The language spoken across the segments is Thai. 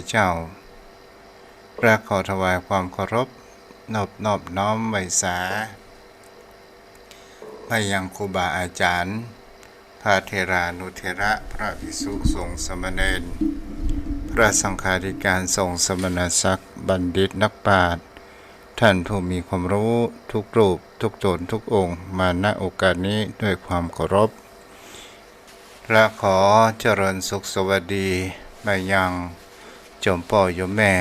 เจ้าและขอถวายความเคารพนอบน้อมไว้สาไปยังครูบาอาจารย์พระเถรานุเถระพระภิกษุสงฆ์สามเณรพระสังฆาธิการสงฆ์สมณศักดิ์บัณฑิตนักปราชญ์ท่านผู้มีความรู้ทุกรูปทุกตนทุกองค์มาณโอกาสนี้ด้วยความเคารพและขอเจริญสุขสวัสดีไปยังโยมพ่อโยมแม่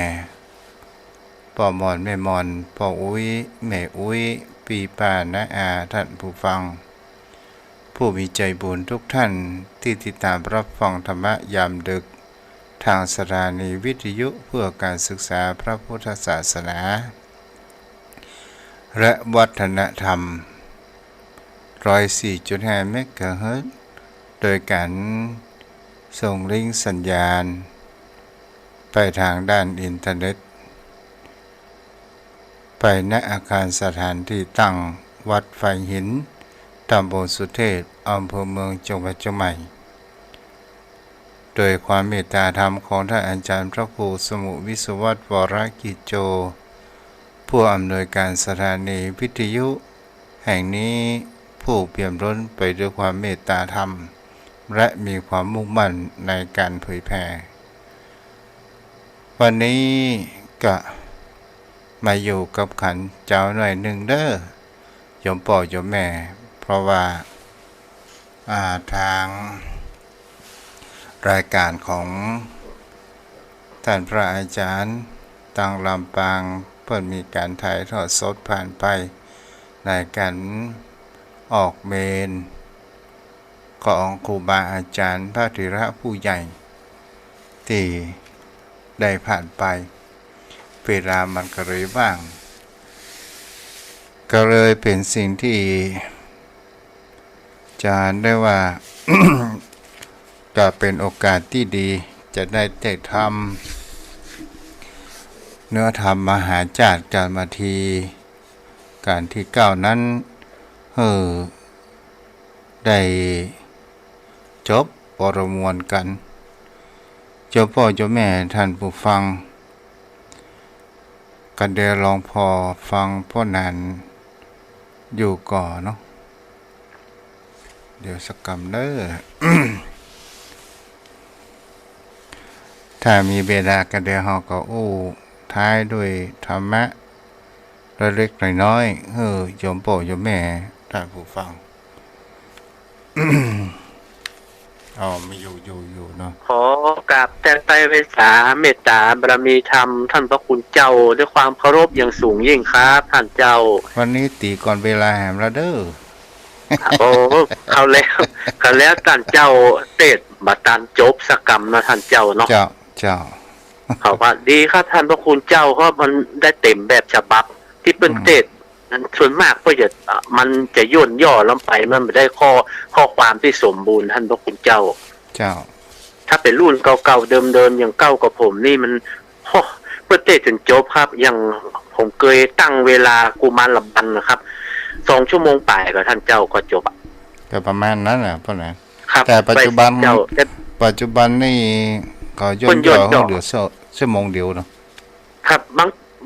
พ่อมอนแม่มอนพ่ออุ้ยแม่อุ้ยปีป้าน้าอาท่านผู้ฟังผู้มีใจบุญทุกท่านที่ติดตามรับฟังธรรมะยามดึกทางสถานีวิทยุเพื่อการศึกษาพระพุทธศาสนาและวัฒนธรรม 104.5 เมกะเฮิรตซ์โดยการส่งลิงก์สัญญาณไปทางด้านอินเทอร์เน็ตไปณอาคารสถานที่ตั้งวัดไฟหินตำบลสุเทพอำเภอเมืองจังหวัดเชียงใหม่โดยความเมตตาธรรมของท่านอาจารย์พระครูสมุวิศวัตรวรกิจโจผู้อำนวยการสถานีวิทยุแห่งนี้ผู้เปี่ยมล้นไปด้วยความเมตตาธรรมและมีความมุ่งมั่นในการเผยแผ่วันนี้ก็มาอยู่กับขันเจ้าหน่อยหนึ่งเด้อโยมพ่อโยมแม่เพราะว่าทางรายการของท่านพระอาจารย์ตังลำปางเพิ่นมีการถ่ายทอดสดผ่านไปในการออกเมนของครูบาอาจารย์พระเถระผู้ใหญ่ที่ได้ผ่านไปเวลามันก็เลยว่างก็เลยเป็นสิ่งที่จะได้ว่า ก็เป็นโอกาสที่ดีจะได้ทำเนื้อธรรมมหาจารย์การมาทีการที่9นั้นได้จบปรมวลกันเจ้าพ่อเจ้าแม่ท่านผู้ฟังกันเดลองพอฟังพ่อนานอยู่ก่อนเนาะเดี๋ยวสักกำเด้อ ถ้ามีเวลากันเดลเฮาก็ท้ายด้วยธรรมะเล็กๆน้อยๆโยมพ่อโยมแม่ท่านผู้ฟัง มีอยู่เนาะขอกราบแต่งไตเวสาเมตตาบารมีธรรมท่านพระคุณเจ้าด้วยความเคารพอย่างสูงยิ่งครับท่านเจ้าวันนี้ตีก่อนเวลาแหมละเด้อ โอ้เขาแล้วท่านเจ้าเตดบัตรจบสกรรมนะท่านเจ้าเนาะเจ้าเขาว่าดีครับท่านพระคุณเจ้าเพราะมันได้เต็มแบบฉบับที่เป็นเตดนั้นส่วนมากก็จะมันจะย่นย่อลงไปมันไม่ได้ข้อความที่สมบูรณ์ท่านพระคุณเจ้าถ้าเป็นรุ่นเก่าๆเดิมๆอย่างเก่ากับผมนี่มันเพื่อเตะจนจบครับอย่างผมเคยตั้งเวลากุมารลำบันนะครับ2 ชั่วโมงป่ายกับท่านเจ้าก็จบก็ประมาณนั้นแหละพ่อนะแต่ปัจจุบันนี่ก็ย่นเหลือชั่วโมงเดียวเนาะครับ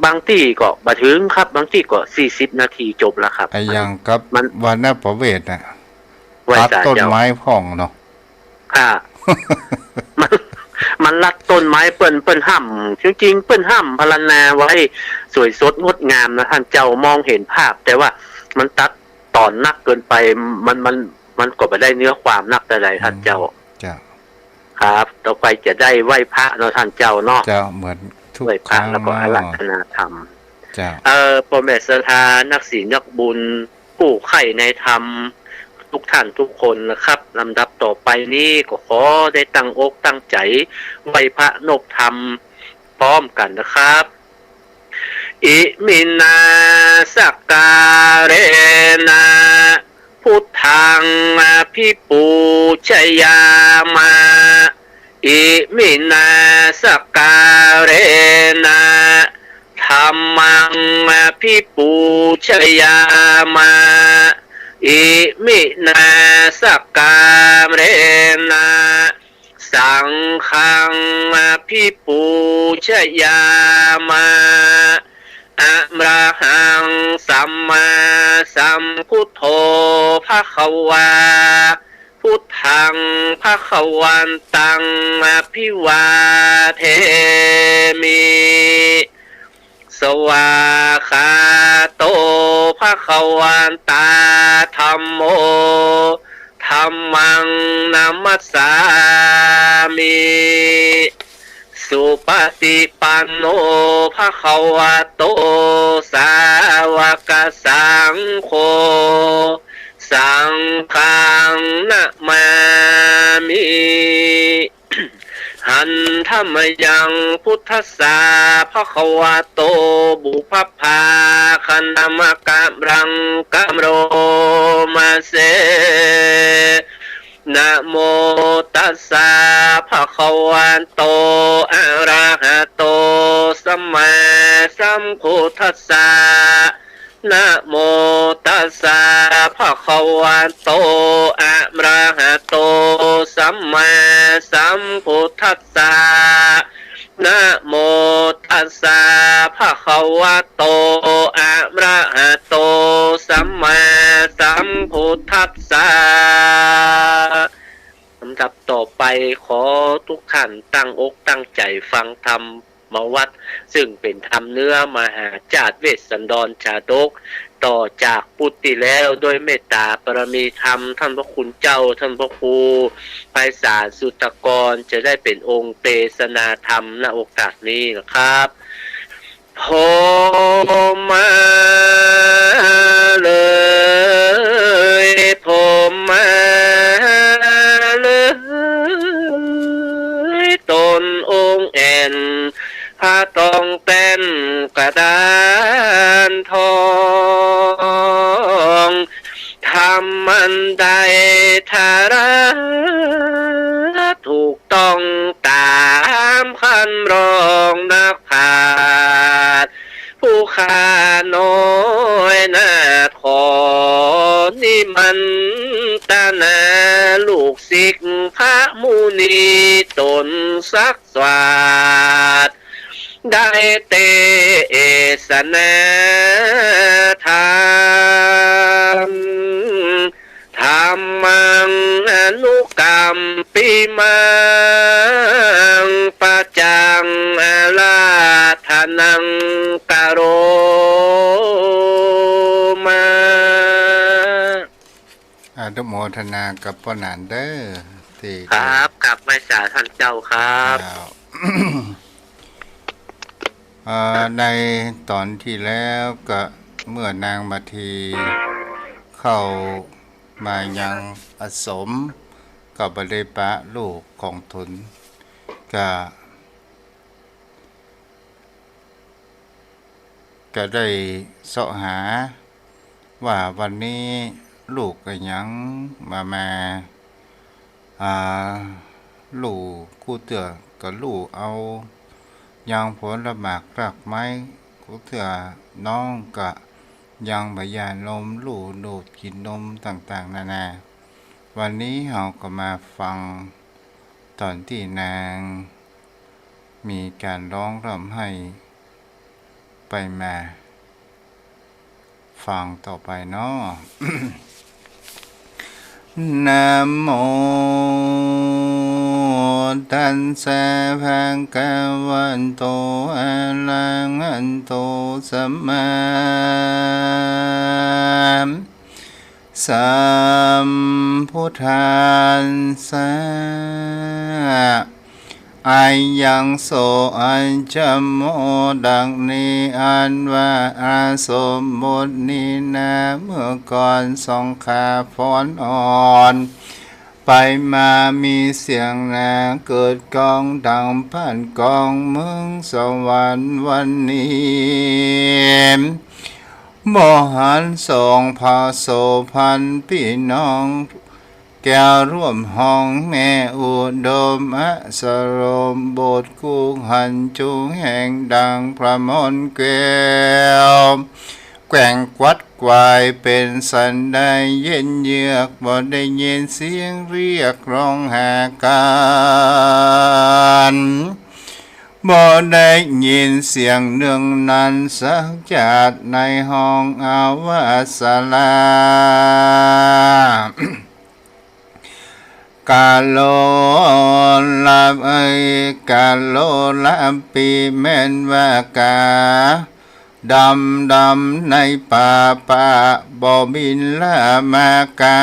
บางที่ก็บ่ถึงครับบางที่ก็40 นาทีจบแล้วครับไอ้ยังกับวันน่ะประเวทน่ะตัดต้นไม้พ่องเนาะค่ะ มันรัดต้นไม้เปิ้นห้ำจริงๆเปิ้นห้ำพรรณนาไว้สวยสดงดงามนะท่านเจ้ามองเห็นภาพแต่ว่ามันตัดตอนนักเกินไปมันก็ไม่ได้เนื้อความนักใดๆท่านเจ้าครับต่อไปจะได้ไหว้พระเนาะท่านเจ้าเนาะเหมือนไหว้พระแล้วก็อาราธนาธรรมพ่อแม่ศรัทธานักศีลนักบุญผู้ใฝ่ในธรรมทุกท่านทุกคนนะครับลำดับต่อไปนี้ก็ขอได้ตั้งอกตั้งใจไหว้พระนบธรรมพร้อมกันนะครับอิมินาสักการนะพุทธังภิปูชยามาอิมินาสักการนะธัมมังภิปูชยามาอิมินาสักการนะส สังฆังพิปูชยามาอะระหังสัมมาสัมพุทโธภควาพุทธังภควันตังอภิวาเทมิสวาคาโตภวันตาธัมโมธัมมังนัมมัสสามิสุปฏิปันโนภควโตสาวกสังโฆสังฆังนะมามิหันธรรมยังพุทธัสสะภควโตบุพพาคันธมกะรังกัมโรมาเสนะโมตัสสะภะคะวะโตอะระหะโตสัมมาสัมพุทธัสสะนะโมตัสสะภะคะวะโตอะระหะโตสัมมาสัมพุทธัสสะนะโมตัสสะภะคะวะโตอะระหะโตสัมมาสัมพุทธัสสะลำดับต่อไปขอทุกท่านตั้งอกตั้งใจฟังธรรมมาวัดซึ่งเป็นธรรมเนื้อมหาจาตุเวสสันดรชาดกต่อจากปุตติแล้วโดยเมตตาปรมีธรรมท่านพระคุณเจ้าท่านพระครูไพศาลสุตกรจะได้เป็นองค์เทศนาธรรมณโอกาสนี้นะครับโพมาเลยโพมาเลยตนองค์แอนพระตองเต้นกระดานทองทำมันได้ทาระถูกต้องตามคันรองนักผาดผู้ข้าน้อยนาขอนี่มันตานาลูกศิษย์พระมุนีตนสักสวัสดได้เตสนาธรรมธรรมังอนุกรรมปิมังปะจังอาลาธนังกโรมาอนุโมทนากับพ่อหนานเด้อที่ครับกับพระสาท่านเจ้าครับ ในตอนที่แล้วก็เมื่อนางมาทีเข้ามายังอสมกับบริปะลูกของตนก็ได้เสาะหาว่าวันนี้ลูกก็ยังมาลูกกูเตือก็ลูกเอายังผลละหมากรากไม้กูเตือน้องก็ยังบยานมลูกโดดกินนมต่างๆนานาวันนี้เราก็มาฟังตอนที่นางมีการร้องรำให้ไปมาฟังต่อไปเนาะ นะโมตัสสะภะคะวะโตอะระหะโตสัมมาสัมพุทธัสสะอายังโสอัญจโมดังนี้อันว่าอาสมมุตินี้นะเมื่อก่อนสองขาพรอ่อนไปมามีเสียงนาเกิดกองดังผ่านกองเมืองสวรรค์วันนี้มหันสองพาโสพันพี่น้องแก้วร่วมห้องแม่อุดมอสรมบทคู่หันจุงแห่งดังพระมนแก้ว แกว่งกวัดกวายเป็นสันไดเย็นเยือกบ่ได้ยินเสียงเรียกร้องหากันบ่ได้ยินเสียงเนื่องนั้นสักจากในห้องอาวาสลากาโลลากาโลลาปีแม่นว่ากาดำในป่าบ่บินละมากา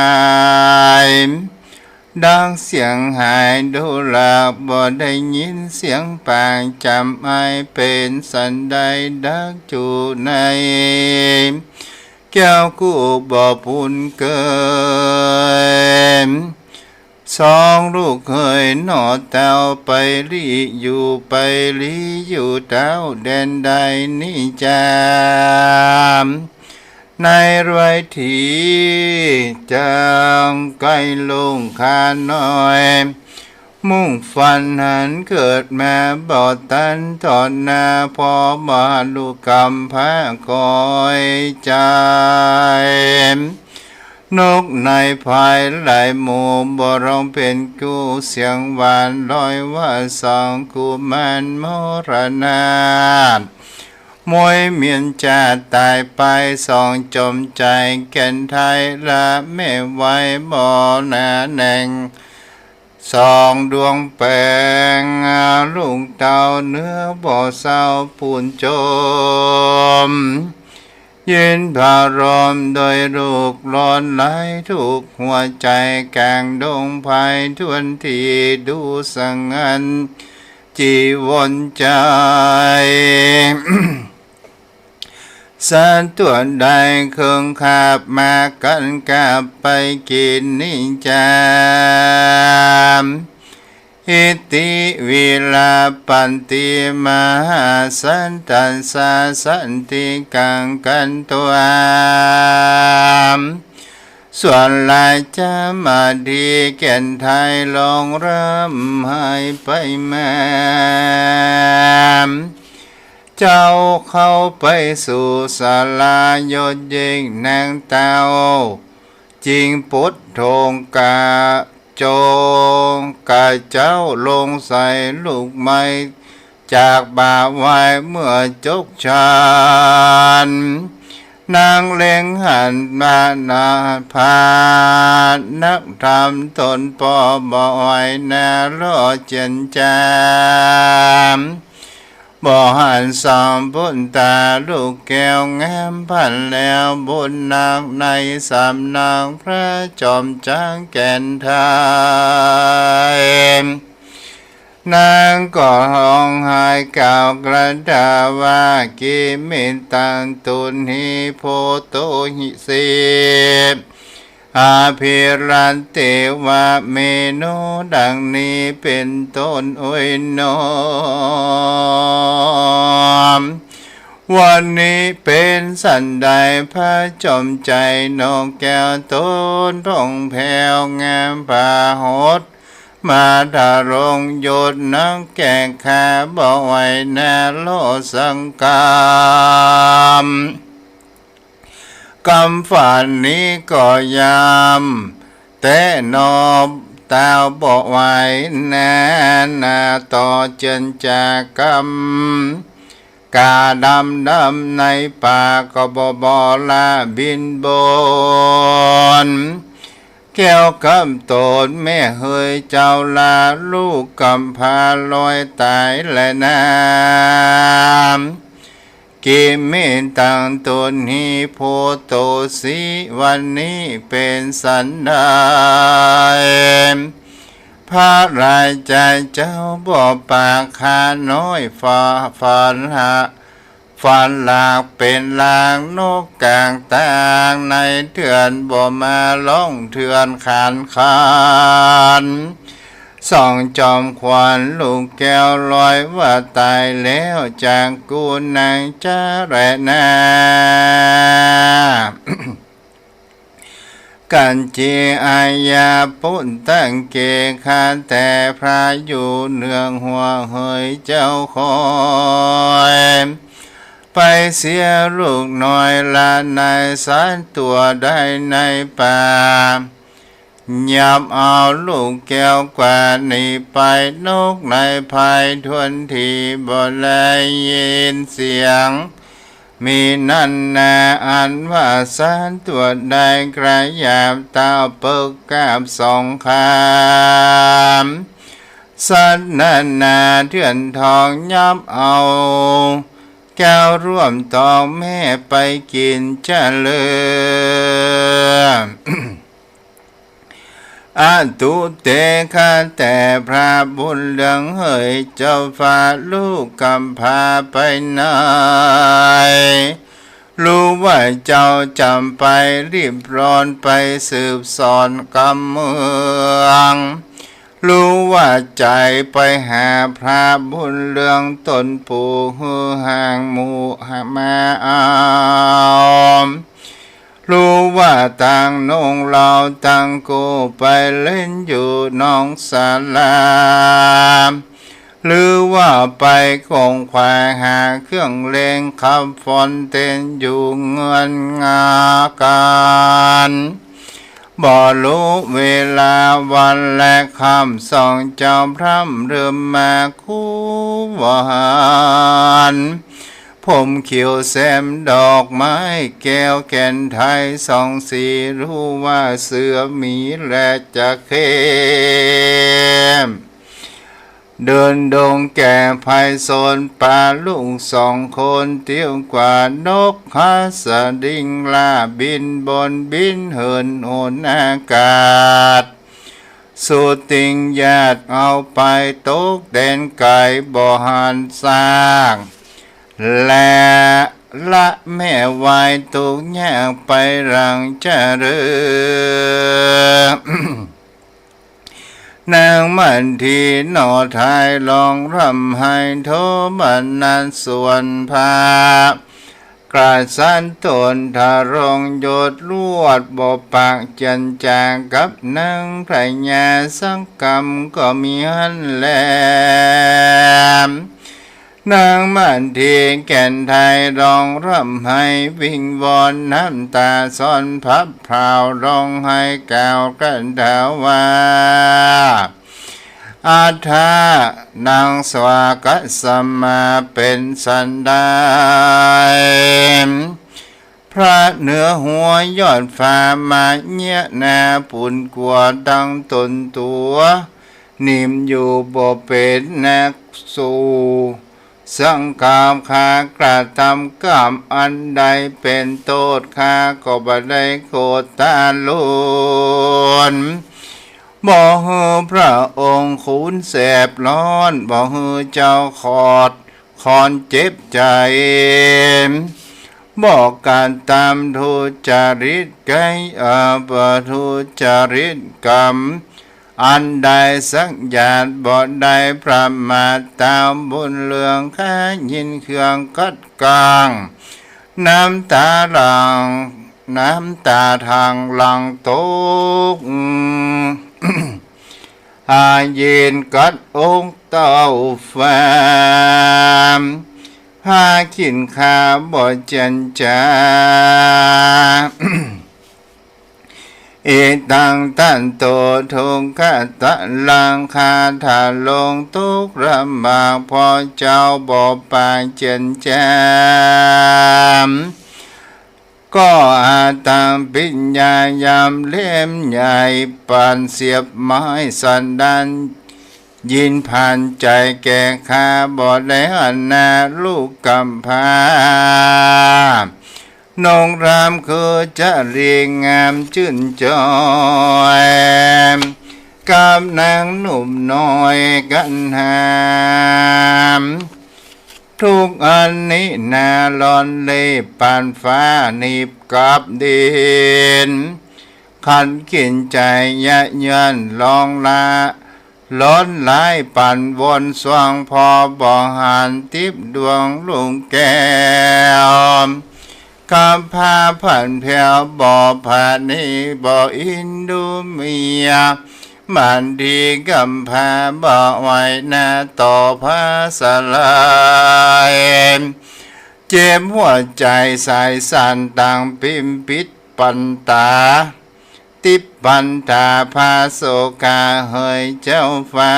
ยดังเสียงหายดูลาบ่ได้ยินเสียงปางจำไอเป็นสันใดดักจูในแก้วกูบ่พุนเกินสองลูกเคยหนอเต้าไปลีอยู่เต้าแดนใดนี่จามในรวยทีจังไกลลงคาน้อยมุ่งฟันหันเกิดมาบอดตันตอนนาพอมาลูกกำพระคอยใจนกในภายไหลหมู่บ่ร้องเป็นกูเสียงหวานลอยว่าสองกูมันมรณะมวยเมียนจะตายไปสองจมใจแก่นไทยละแม่ไว้บ่หนาแหน่งสองดวงแปงลุงเต่าเนื้อบ่อเศร้าปูนจมยินพารมโดยลูกร้อนไหลทุกหัวใจแกงดงไผ่ทวนที่ดูสังงันจีวนใจ สันตัวใดเครื่องขาบมากันกับไปกินนิจามอิติวิลาปันติมหาสันตัสสะสันติกังกันตัวส่วนลายจะมาดีแก่นไทยลงเริ่มให้ไปแม่เจ้าเข้าไปสู่ศาลายดยิงนางเต้าจริงพุทธโธกาโจกาเจ้าลงใส่ลูกไม้จากบ่าไว้เมื่อจกชานนางเล็งหันมานาพานักทำตนปอบอยนาโลเจนจามบ่หันสามบุญตาลูกแก้วงามพันแล้วบุญนางในสามนางพระจอมจางแก่นไทยนางก็ร้องไห้กล่าวกระดาว่ากิมิตังตุนหิโพโตหิสิอาภิรันเตวะเมโนดังนี้เป็นต้นโอยนอมวันนี้เป็นสันใดพระจอมใจนกแก้วต้นพงแผ่วงามผาหดมาดารงโยดนักแก่ขาบ่ไหวนาโลสังกามกำฝันนี้ก็ยามแต่นอบตาบ่ไหวนาต่อเจนจากรรมกาดำในป่าก็บ่ลาบินบนแก้วกำโตนแม่เฮยเจ้าลาลูกกำพาลอยตายและน้ำกิมิตังตนหิโพโตสีวันนี้เป็นสันดายพระรายใจเจ้าบ่ปากคาน้อยฝันหลากเป็นลางนกกลางตางในเถื่อนบ่มาล่องเถื่อนขานส่องจอมขวัญลูกแก้วลอยว่าตายแล้วจากกูนางจะแรนา กันจีอาญาปุตตังเกคาแต่พระอยู่เนืองหัวเฮยเจ้าคอยพ เสียลูกน้อยละในสารตัวได้ในป่ายับเอาลูกแก้วกว่านี้ไปนกในภายทวนทีบ่แลยินเสียงมีนั่นนาอันว่าสารตัวได้กระยาบเต้าเปิกกาบสองคามสันนานาเถื่อนทองยับเอาแก้วร่วมตองแม่ไปกินเจริญ อาตุเตข้าแต่พระบุญเลืองเฮยเจ้าฟ้าลูกกำพาไปไหนรู้ว่าเจ้าจำไปรีบร้อนไปสืบสอนกำเมืองรู้ว่าใจไปหาพระบุญเลืองตนปู่หือห่างหมู่มาเอารู้ว่าต่างนงเราต่างกูไปเล่นอยู่น้องสาลามหรือว่าไปคงควายหาเครื่องเลงขับฝนเต้นอยู่เงินงาการบ่รู้เวลาวันและคำส่องเจ้าพร่ำเริ่มมาคู่หวานผมเขียวแซมดอกไม้แก้วแก่นไทยสองสีรู้ว่าเสือมีและจะเข้มเดินดงแก่ภัยโซนป่าลุงสองคนเตี้ยวกว่านกฮาสดิ่งลาบินบนบินเหินโหนอากาศสุดติงญาติเอาไปตกแดนไก่บ่หันสร้างและละแม่วายตุกแยกไปรังเจริญ นางมันทีหนอไทยลองรำให้โทบันนันส่วนภากระสันตนทารงโยดลวดบ่ปากจันจางกับนางไพรญาสังกรรมก็มีหันแลมนางมันทีแก่นไทยร้องร่ำให้วิงวอนน้ำตาซ่อนพับพราวร้องให้กล่าวกันถาว่าอาทานางสวากสมาเป็นสันดานพระเหนือหัวยอดฟ้ามาเงียนาปุ่นกว่าดังตนตัวนิ่มอยู่บ่เป็นนักสู้สังกามขากระทำกรรมอันใดเป็นโทษข้าก็บ่ได้โกรธตาลุนบ่ฮือพระองค์ขุนแสบร้อนบ่ฮือเจ้าขอดคอนเจ็บใจบอกการตามทุจริตไกปทุจริตกรรมอันใดสักอย่างบ่ได้ประมาทตามบุญเลืองข้ายินเครื่องกัดกลางน้ำตาทางหลังตกอาเย็นกัดองเต้าแฟมพาขินขาบ่จันจา เอตังตันโตทงคาตะลังคาถาลงทุกรำบากพอเจ้าบ่ปางเจนแจมก็อาตังปิญญายามเล่มใหญ่ปานเสียบไม้สันดันยินผ่านใจแก่ข้าบ่ได้หันหน้าลูกกำพานงรามคือจะเรียงงามชื่นจอยกับนางหนุ่มน้อยกันหามทุกอันนี้นาลอนเล่ปานฟ้านิบกับดินขันกินใจยะเยินลองละล้นหลายปั่นวนสว่างพอบ่หันทิพดวงลุงแก้วคำพาผ่านแผ่วบ่ผ่านนี้บ่อินดูเมียมันดีกำพาบ่ไหวหน้าต่อพาสลาย เจ็บหัวใจสายสั่นต่างปิมปิดปันตาติบปันตาพาโศกาเฮยเจ้าฟ้า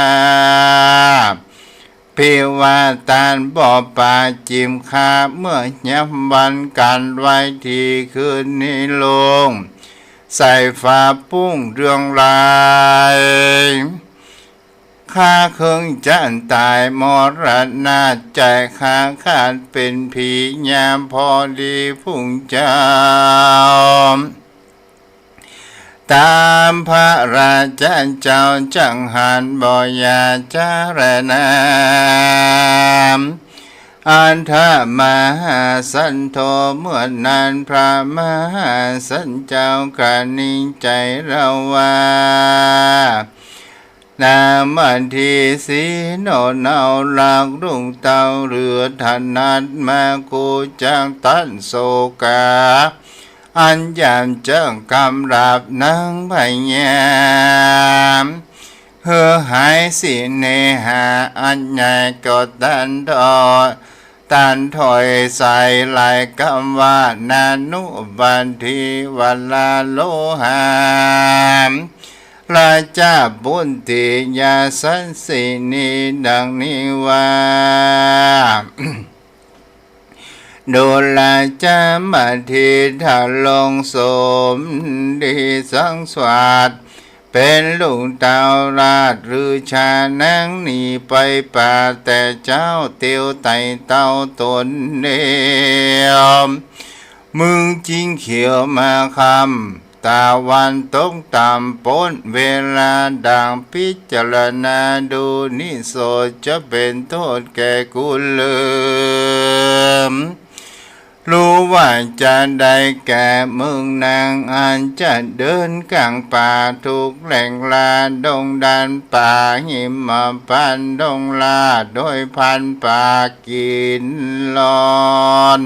พิวาตานบ่อป่าจิมคาเมื่อย้ำวันกันไว้ที่คืนนี้ลงใส่ฟ้าปุ้งเรืองรายข้าเคิงจันตายมรณะใจข้าขาดเป็นผียามพอดีพุ่งเจ้าตามพระราชาเจ้าจังหันบ่อยาจารณาอันทามหาสันโธเมื่อนานพระมหาสันเจ้ากระนิ่งใจเราว่านามันทีสีโนเนาหลักรุ่งเต้าเรือถนัดมากูจังตันโศกาอันยามเจ้ากำราบนางพญามเฮือหายสิเนหาอันใหญ่ก็ตันถอยใส่ลายคำว่านานุบันทีวัลาโลหามราชาบุญติยาสันสินีดังนี้ว่าดูลาจามาทีทาลงสมดีสังสวัสดเป็นลูกเต่าราชหรือชานังหนีไปป่าแต่เจ้าเตียวไต่เต้าตนเดียวมึงจริงเขียวมาคำตาวันตกต่ำพ้นเวลาดังพิจารณาดูนิโสจะเป็นโทษแก่กุลรู้ว่าจะได้แก่มึงนางอันจะเดินกลางป่าทุกแหล่งลาดงดันป่าหิมพันดงลาโดยพันป่ากินลอน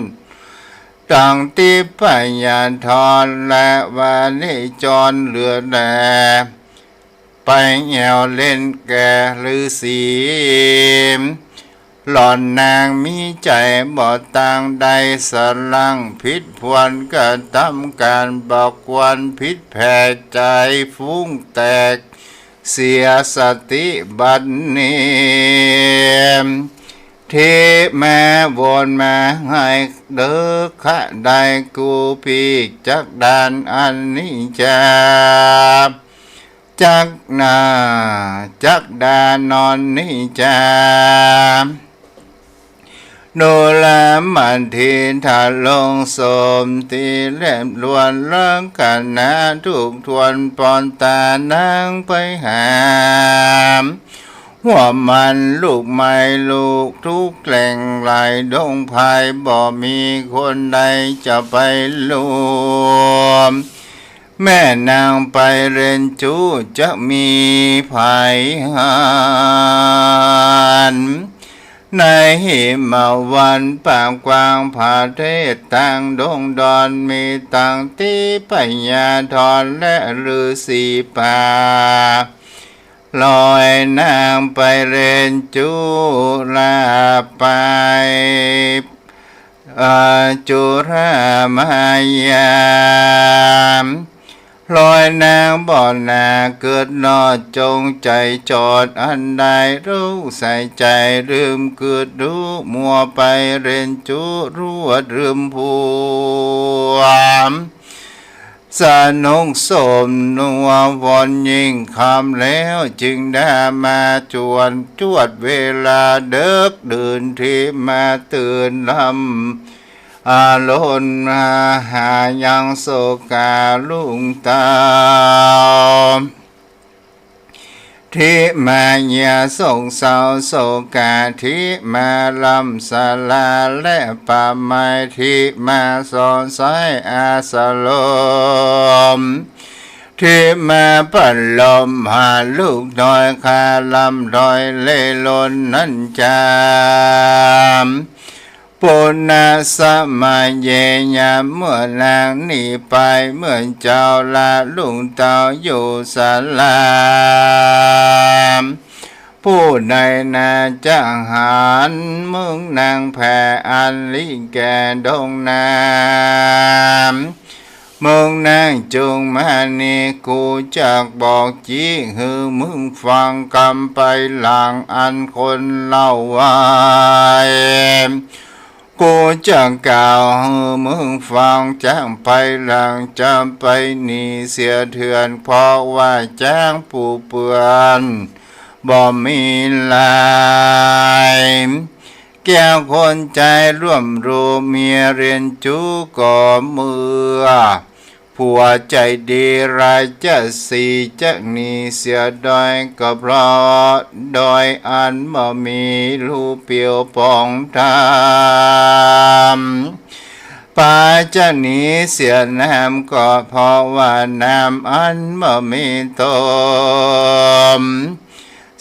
ตั้งติพยาธรและวานิจรเหลือแลไปแอวเล่นแก่ฤาษีหล่อนนางมีใจบ่ต่างใดสลังพิษพวนกระทำการบอกวันพิษแผ่ใจฟุ้งแตกเสียสติบัดนี้เทแม่วนมาให้เด้อขะได้กูปีกจักดานอันนี้จักนาจักดานอนนี้โนลามันทีทาลงสมตีเล่มล้วนเรื่องกันนาทุกทวนปอนตานางไปหามหัวมันลูกไม้ลูกทุกแหล่งไหลดงพายบ่มีคนใดจะไปรวมแม่นางไปเรียนจูจะมีภัยหานในหิมวันปางกวางผาเทศต่างดงดอนมีต่างที่ปัญญาธรและฤาษีป่าลอยนางไปเรียนจุลาไปจุรามายามลอยนางบ่อนาเกิดนอจงใจจอดอันใดรู้ใส่ใจลืมเกิดรู้มัวไปเรียนจุรู้ว่าลืมผูมสนุกสมนัววนยิ่งคำแล้วจึงได้มาจวดเวลาเด็กดื่นที่มาตื่นลำอาลนมาหายังโศกาลุงตาที่มาเยียส่งเศร้าโศกาที่มาลำสลาและป่าไม้ที่มาสอนสายอาสลมที่มาปั่นลมหาลูกดอยคาลำดอยเล่ลนนั่นจามปุณาสมัยเยยามเมื่อนางหนีไปเมื่อเจ้าลาลุงเต่าอยู่ศาลาผ ผู้ใดนาจะหารมึงนางแผ่อันลิแก่ดงน้ำมึงนางจงมานี่กูจักบอกจี้หือมึงฟังกำไปหลังอันคนเล่าไว้กูจะกล่าวให้มึงฟังจ้างไปหลังจำไปนี่เสียเถื่อนเพราะว่าจ้างปูเปือนบ่มีลายแก้วคนใจร่วมรู้เมียเรียนจูก่อมือผัวใจดีรายจะสีจะนีเสียดอยก็เพราะดอยอันบ่มีรูเปียวปองทำป่าจะหนีเสียน้ำก็เพราะว่าน้ำอันบ่มีต้ม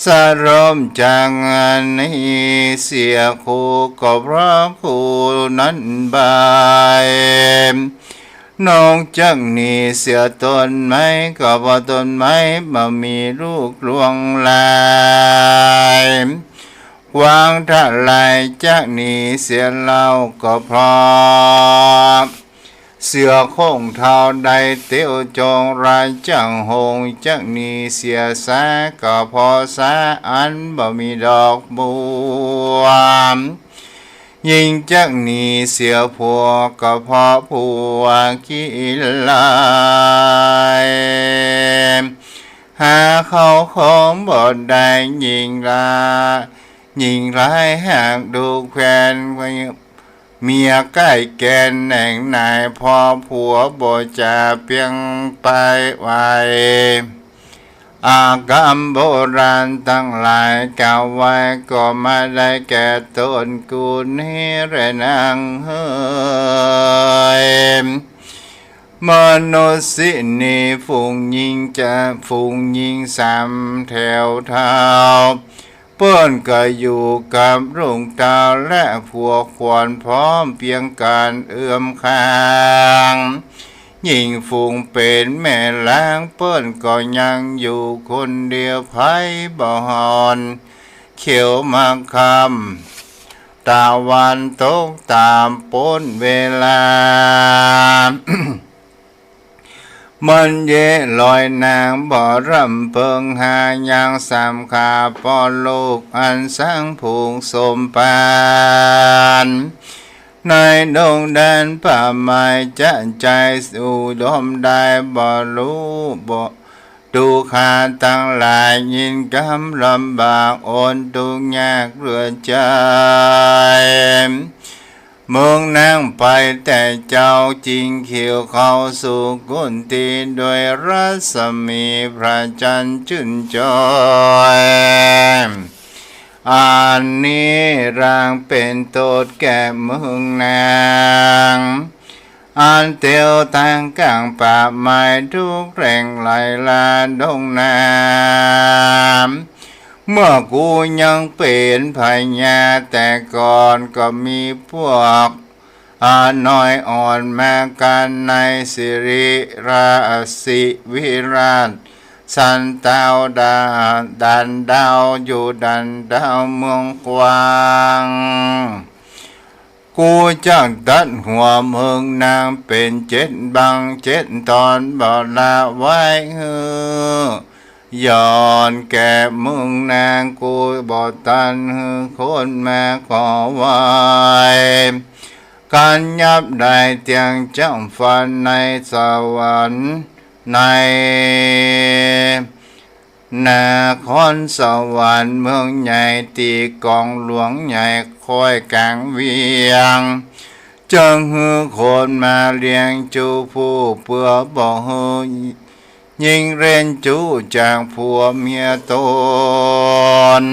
สารมจังอันนี้เสียคู่ก็เพราะคู่นั้นบายน้องจังนี่เสียต้นไม้ก็เพราะต้นไม้บ่มีลูกลวงลายวางทะลายจักนี่เสียเล่าก็เพราะเสือคงเท่าใดเตียวจงรายจังหงจักนี่เสียสาก็พอสาอันบ่มีดอกบัวยิ่งจักนี่เสียผัวก็เพราะผัวขี้ลายหาเขาของบ่ได้ยิ่งร้ายหากดูแควนเมียใกล้แกนแหน่งนายพอผัวบ่จะเพียงไปไวอากรรมโบราณทั้งหลายกล่าวไว้ก็มาได้แก่ตนกูนี้แรนางเฮยมนุษย์สินีฝูงยิงจะฝูงยิงสามแถวเท้าเปิ้นก็อยู่กับรุ่งดาวและพวกควรพร้อมเพียงการเอื้อมข้างยิ่งฝูงเป็นแม่ล้างเปิ้นก็ยังอยู่คนเดียวไผบ่หอนเขียวมาคำตาวันตกตามพ้นเวลา มันเย่ลอยนางบ่รำเพิงหายังสามขาปอลูกอันสังผูงสมปานในดงแดนป่าไม้จะใจสู่ดมได้บ่รู้บ่ดูขาตั้งหลายยินกำลำบากโอนทุกยากเรือใจเมืองนางไปแต่เจ้าจริงเขียวเข้าสู่กุนตีโดยรัศมีพระจันทร์ชื่นจอยอันนี้ร่างเป็นโทษแก่เมืองนางอันเตียวทางกลางป่าไม้ทุกแรงไหลลาดงน้ำเมื่อกูยังเป็นพญาแต่ก่อนก็มีพวกน้อยอ่อนมากันในสิริราศีวิราชสันเตาดันดาวอยู่ดันดาวเมืองกวางกูจักตัดหัวเมืองนางเป็น7 บัง7 ตอนบ่ละไว้ย้อนแก่เมืองนางกูบ่ตันคนมาขอไว้การยับได้เตียงจ้ำฟันในสวรรค์ในนาครสวรรค์เมืองใหญ่ตีกองหลวงใหญ่คอยกลางเวียงจังหือคนมาเลี้ยงจูผู้เพื่อบ่หือยิงเรนจูจากผัวเมียตน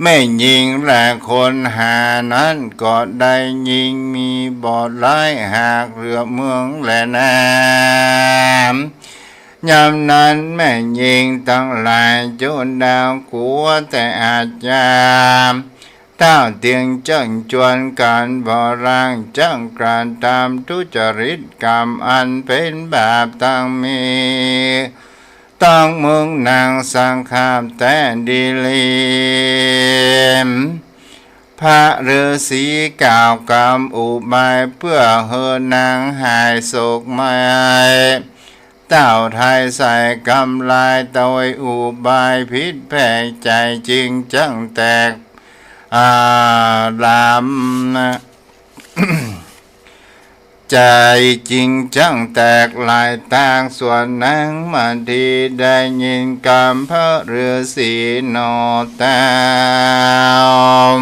ไม่ยิงและคนหานั้นก็ได้ยิงมีบ่อไล่หากเรือเมืองและน้ำยามนั้นแม่ยิงตั้งหลายจนดาวกลัวแต่อาจยามเต้าเตียงจังจวนการบ่ร่างจังการตามทุจริตกรรมอันเป็นบาปตั้งมี ต้องมึงนางสังขามแต่ดีลีมพระฤาษีกล่าวกรรมอุบายเพื่อเฮอนางหายโศกไม่เต้าไทยใส่กำลายโดยอุบายพิษแผ่ใจจริงจังแตกลำนะใจจริงจังแตกลายต่างส่วนนางมาดีได้ยินกำพระฤาษีนอตาม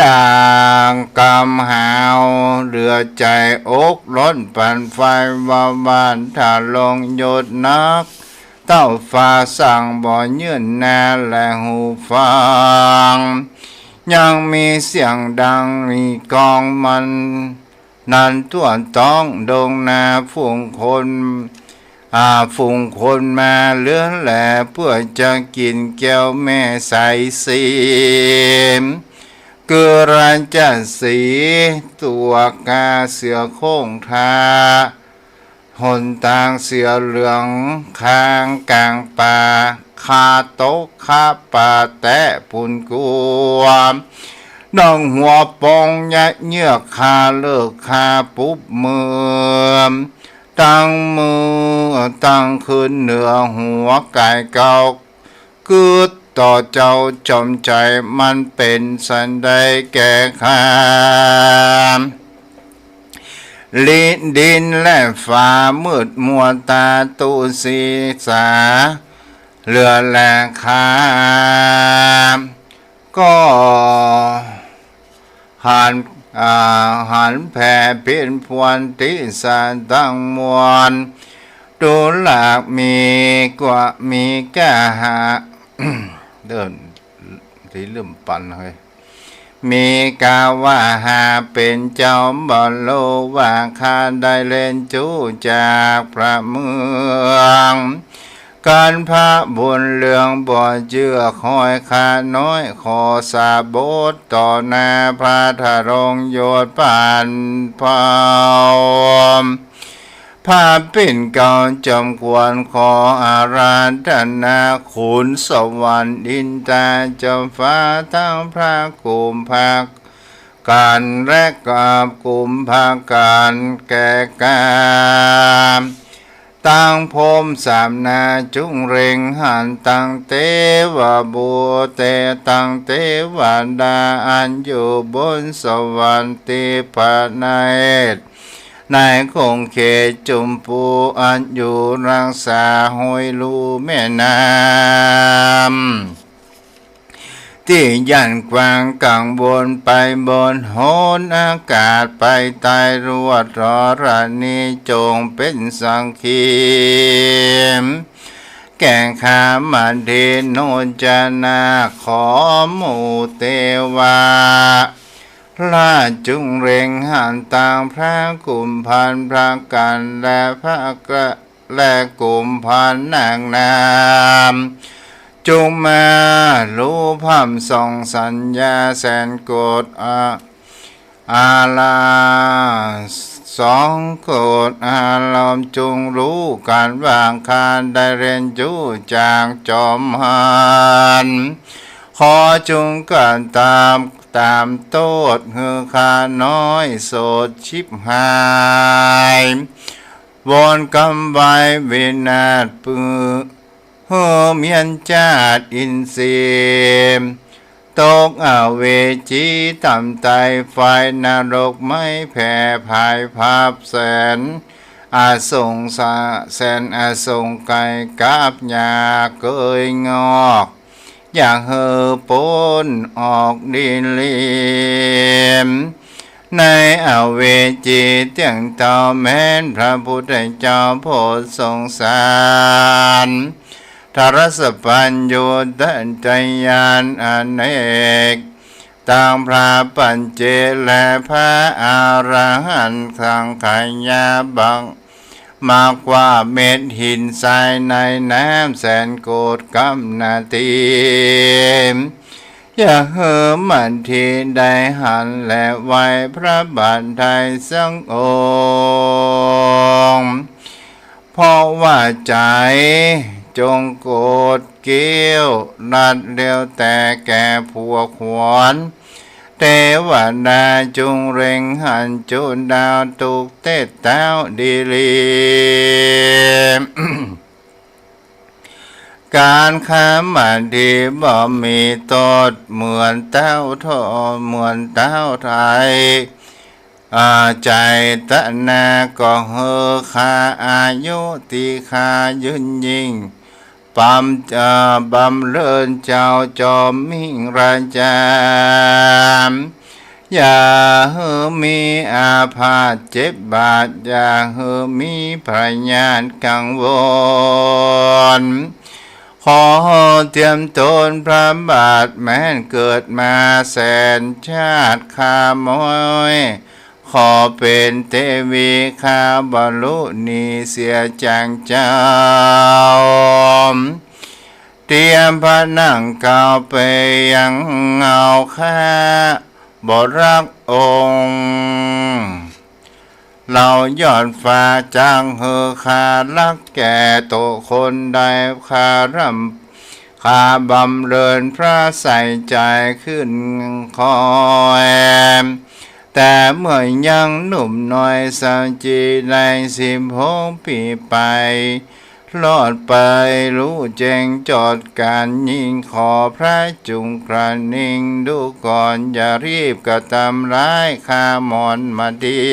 ด่างกำหาวเรือใจอกล้นปั่นไฟว่าบ้านถ้าลงหยดนักเต้าฟ้าสั่งบ่ยื่นนาและหูฟังยังมีเสียงดังมีกองมันนันตัวต้องดงนาฝูงคนมาเลื่อนแหล่เพื่อจะกินแก้วแม่ใสสีเกือรันจัดสีตัวกาเสือโค้งทาหนตางเสือเหลืองค้างกลางป่าคาโต๊ะคาป่าแตะปุ่นกวมน้องหัวปองยะเยือกคาเลิกคาปุ๊บมือตั้งมือตั้งขึ้นเหนือหัวไก่เก่ากืดต่อเจ้าจอมใจมันเป็นสันใดแก่ข้ามลิ้นดินและฟ้ามืดมัวตาตุสีสาเรือแหลกคามก็หันแผ่เพียนพวนติสานตั้งมวลดูหลากมีกว่ามีกะหา เดินที่ลืมปันเลยมีกาว่าหาเป็นเจ้าบอลโลว่าคาได้เล่นจูจากพระเมืองการพระบุญเรืองบ่อเจือคอยขาน้อยขอสาบทต่อหน้าพระธารงโยดปานเผาภาพเป็นเก่าจำควรขออาราธนาขุนสวรรค์ดินตาเจ้าฟ้าทั้งพระกุมภาการและกับกุมภาการแก่กามตั้งพรมสามนาจุงเร่งหันตั้งเทวบุเตตั้งเทวดาอันอยู่บนสวรรค์ติปนัยนายคงเขตจุมปูอันอยู่รักษาห้อยลูแม่น้ำที่ยันกวางกลางบนไปบนโหนอากาศไปใต้รวดรอรานีจงเป็นสังคีมแก่งขามาเดโนจนาขอหมู่เทวาลาจุงเร่งหันต่างพระกุมพันพระกันและพระกะและกุมพันนางนามจงมารู้พร่ำส่องสัญญาแสนโกรธอาลาสองโกรธอารมณ์จงรู้การวางคานได้เรียนรู้จากจอมหันขอจงการตามโตดเฮือคาน้อยโสดชิบหายวอนกำไว้เวนาดปือเฮือเมียนจาดอินทรีย์ตกเวจีต่ำไตไฟนรกไม่แผ่ภายภาพแสนอาสงสาแสนอาสงไก่กับยาเกยงอกอยากเฮอปนออกดินเลียมในเวจีเตียงเต่าแม้นพระพุทธเจ้าโพธิ์ทรงสารทารสปัญโยตันจยานอเนกต่างพระปัญเจและพระอรหันต์ทางขายาบังมากกว่าเม็ดหินทรายในน้ำแสนโกดกำนาทีอย่าเหิมมันทีได้หันและไว้พระบาทไทยสังองค์ เพราะว่าใจจงโกรธเกี้ยวนัดเดียวแต่แก่ผัวขวานเทวดาจงเร่งหันจุดดาวตุกเตดเต้าดีลีการค้ามันดีบ่มีตดเหมือนเต้าทอเหมือนเต้าไทยใจตะนาก็เฮอคาอายุตีคายืนยิ่งปั๊มบำเลินเจ้าจอมมิ่งราชามอย่าเฮอมีอาพาธเจ็บบาดอย่าเฮอมีพยานกังวลขอเตรียมตนพระบาทแม้นเกิดมาแสนชาติข้ามอยขอเป็นเทวีข้าบรรลุนีเสียจังเจ้าเตรียมพระนั่งเก่าไปยังเงาข้าบรักองค์เรายอดฟ้าจ้างเฮอคาลักแก่โตคนใดคารำข้าบำเริญพระใส่ใจขึ้นคอยแต่เมื่อยังหนุ่มน้อยสาวจีใน16 ปีไปรอดไปรู้แจ้งจอดการยิงขอพระจุงกระนิ่งดูก่อนอย่ารีบกระทำร้ายข้ามอนมาดี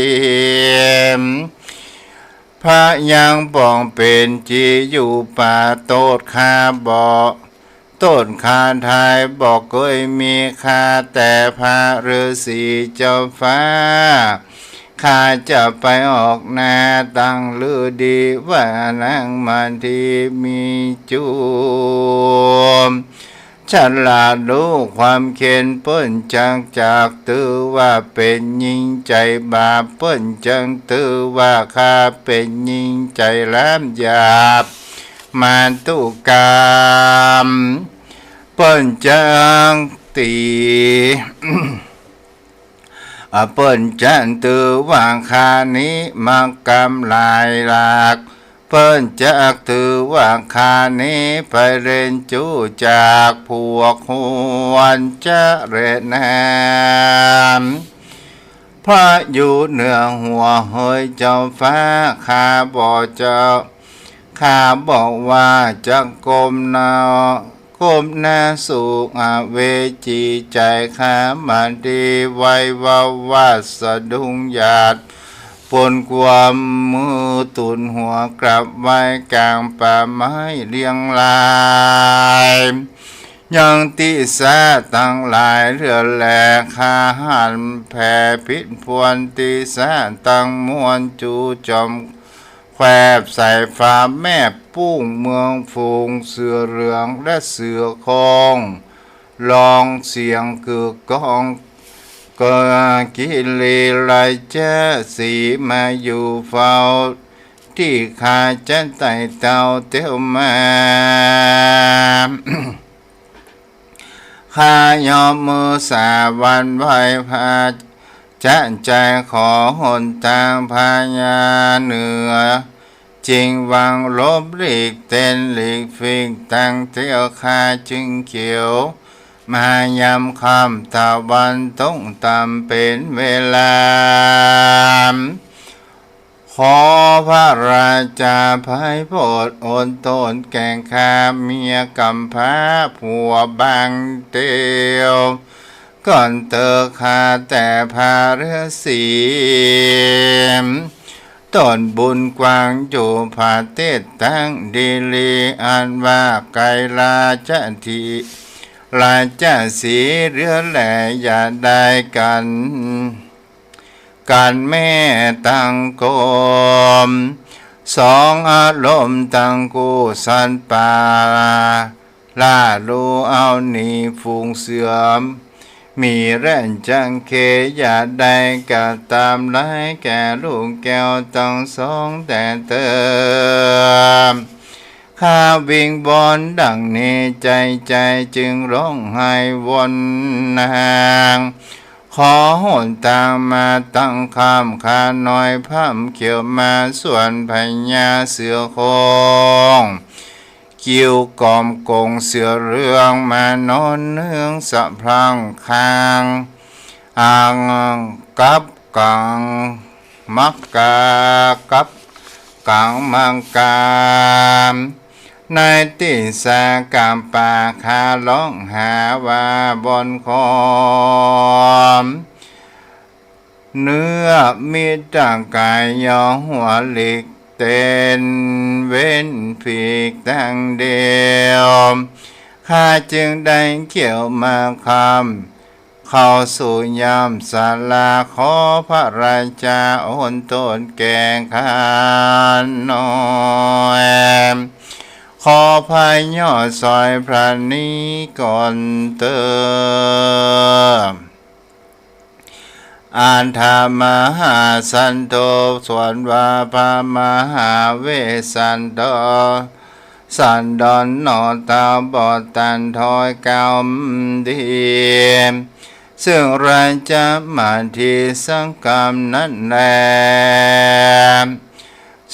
พระยังป้องเป็นจีอยู่ป่าโตดคาบอกต้นคาไทยบอกเคยมีคาแต่พระฤาษีเจ้าฟ้าข้าจะไปออกนาตั้งลือดีว่านางมันทีมีจูมฉลาดรู้ความเข็นเปิ้นจากตือว่าเป็นยิ่งใจบาปเปิ้นจังตือว่าข้าเป็นยิ่งใจแหลมหยาบมารตุกรรมเปิ้นจังตีเปิ้นจันตือว่างคานี้มากำลายหลากเปิ้นจักตือว่างคานี้ไปเรียนจูจากพวกหวนจะเรนามพระอยู่เหนือหัวเฮยเจ้าฟ้าข้าบอกเจ้าข้าบอกว่าจะก้มหน้าสู่เวจีใจข้ามันดีไว้ว่าสะดุ้งหยาดปนความมือตุนหัวกลับไว้กลางป่าไม้เลี้ยงลายยังติสาตั้งหลายเรือแหลกข้าหันแผ่พิษพวนติสาตั้งมวนจูจอมแควบใส่ฟ้าแม่ปุ้งเมืองฟูงเสือเหลืองและเสือคองลองเสียงคือกองก็กิเลไรเจ้าสีมาอยู่เฝ้าที่ข้าจะไต่เต่าเตี้ยวมาข้ายอมมือสาวันไหวพาจะใจขอหนทางพญาเหนือจริงวังลบหลีกเต้นหลีกฟิกตั้งเที่ยวข้าจึงเขียวมายำคำตะวันต้องตำเป็นเวลาขอพระราชาภัยโปรดอดทนแก่ข้าเมียกำพร้าผัวบางเตียวก่อนเตอข้าแต่พาฤาษีต้นบุญกวางอยู่ผาเทศตั้งดีลีอันว่าไกลราชทีราชสีเรือแหล่อย่าได้กันแม่ตั้งกลมสองอารมณ์ตั้งกูสันป่าล่าลูเอาหนีฝูงเสื่อมมีแร่นจังเคอย่าได้กะตามไล่แก่ลูกแก้วต้องสองแต่เติมข้าวิ่งบอนดังนี้ใจจึงร้องไห้วนนาง ขอหนตางมาตั้งคำขาน้อยพร่ำเขียวมาส่วนพญาเสือโคงกิ้วกอมกงเสือเรื่องมานอนเนืองสะพรังคางอ่างกับกังมักกากับกังมังกามในติสากามปาคาร้องหาว่าบนคอมเนื้อมีร่างกายย่อหัวหลีกเต้นเว้นผีกตั้งเดียวข้าจึงได้เกี่ยวมาคำเข้าสู่ยามศาลาขอพระราชาโอนตนแกงขานน้อยขอพายย่อซอยพระนี้ก่อนเติมอันธามหาสันโตส่วนวาพามหาเวสันโตสันดอนนอตาบอดตันทอยกำดีซึ่งราชมาทีสังกรรมนั้นแล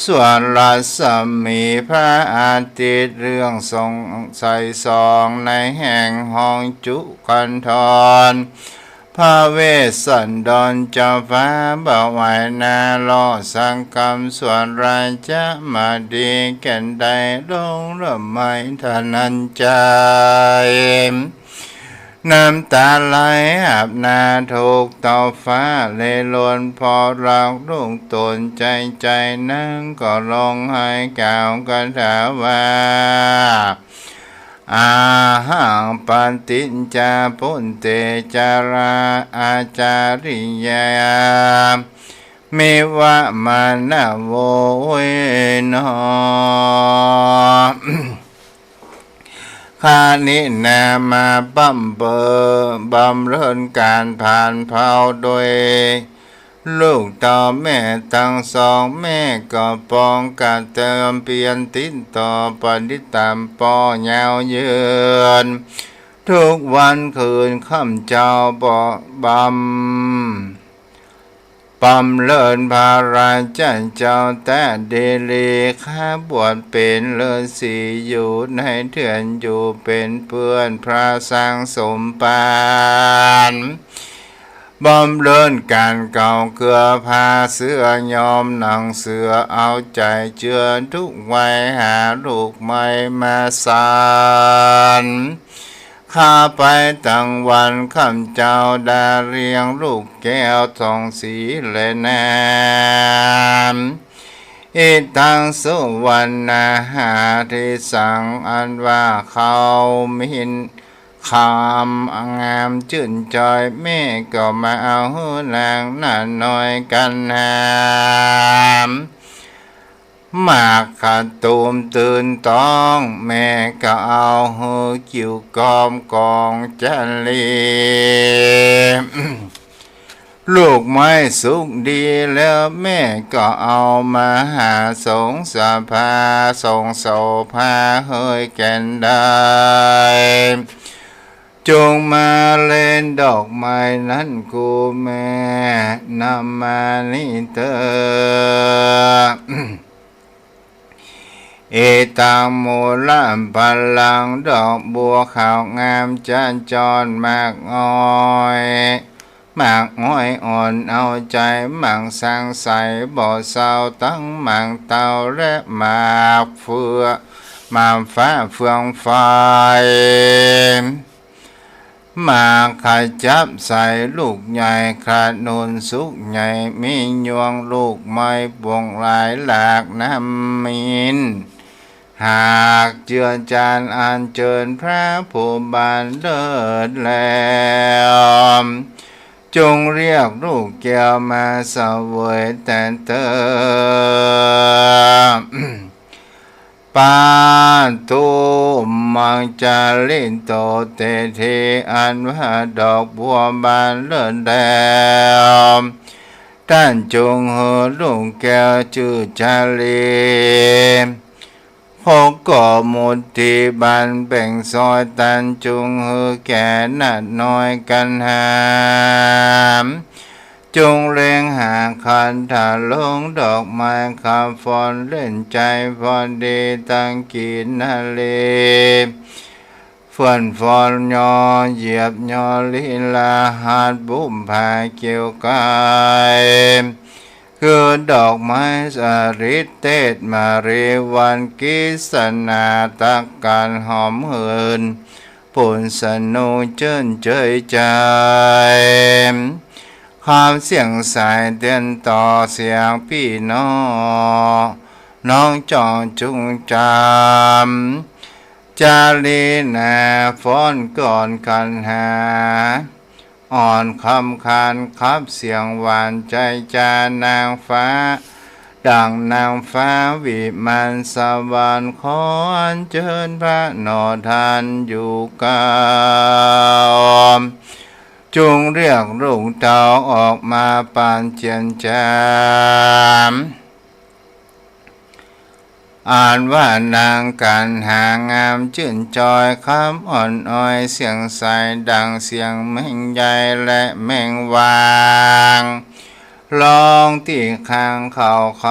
ส่วนราศมีพระอาทิตย์เรื่องทรงใส่ซองในแห่งห้องจุกันทรพระเวสสันดรเจ้าฟ้าบ่าวไหวนาลอสังกรรมส่วนราชมาดีแก่นใดลงละไมทนันใจน้ำตาไหลอาบนาถูกต่อฟ้าเลลวนพอรักลูกตนใจนั่งก็ลงให้กล่าวกันถาว่าอาหังปันตินจาปุนเตจาราอาจาริยาเมวะมานะโวเวนข้านินามาบัมเบอบำเริญการผ่านเผาโดยลูกต่อแม่ทั้งสองแม่ก็ปองกัดเติมเปลี่ยนติดต่อปฏิตามปอยาวเยือนทุกวันคืนค่ำเจ้าบ่บำเลินพาราจันเจ้าแต่เดลีข้าบวชเป็นฤาษีอยู่ในเถื่อนอยู่เป็นเพื่อนพระสังสมปานบำเลินการเก่าเกลือพาเสื้อยอมหนังเสือเอาใจเจือทุกวัยหาลูกใหม่มาสานข้าไปตั้งวันคำเจ้าดาเรียงลูกแก้วทองสีและนามอิตังสุวรรณาหาที่สั่งอันว่าเขามินคำงามชื่นใจแม่ก็มาเอานางน่าน้อยกันหามมากขัดตูมตื่นต้องแม่ก็เอาหูคิวกอมกองจันลีลูกไม่สุขดีแล้วแม่ก็เอามาหาสงสาภาสงโสภาเฮยแก่นได้จงมาเล่นดอกไม้นั้นกูแม่นำมานี่เธอเอตังโมลัมพลังดอกบัวขาวงามจันจรมากอ้อยมากอ้อยอ่อนเอาใจหมังสร้างใสบ่อเศร้าตั้งหมังเตาและหมากเฟือมาฟ้าเฟืองไฟมาขาจับใส่ลูกใหญ่ขาดนูนสุกใหญ่มียวงลูกไม้บวงหลายหลากน้ำมินหากเจือจานอันเจิญพระผู้บานเลิศแล้วจงเรียกลูกแก้วมาเสวยแต่เติมปาตุมังจาลินโตเตเทอันว่าดอกบัวบานเลิศแล้วท่านจงเหอลูกแก้วชื่อจาลีค หกก่อมุติบันแบ่งซอยตันจุงหือแก่นัดน้อยกันหามจงเร่งหาคันถาลงดอกไม้คำฟอนเล่นใจพอดีตั้งกินนาเลฝนฟอนยอเหยียบยอลีลาหาดบุ่มผาเกี่ยวกายคือดอกไม้สริเตศมาเรวันกิสนาตักการหอมเหินปุ่นสนุเจิ้นเจยใจความเสียงสายเดินต่อเสียงพี่น้องน้องจองจุงจำจาลีนาฟ้อนก่อนกันหาอ่อนคำคานคับเสียงหวานใจจานางฟ้าดังนางฟ้าวิมานสวรรค์ขออัญเชิญพระนอทานอยู่กาวจงเรียกลูกเต่าออกมาปานเจียนจามอ่านว่านางการหางามชื่นจอยคำอ่อนอ้อยเสียงใสดังเสียงแมงใหญ่และแมงวางร้องที่ข้างเขาค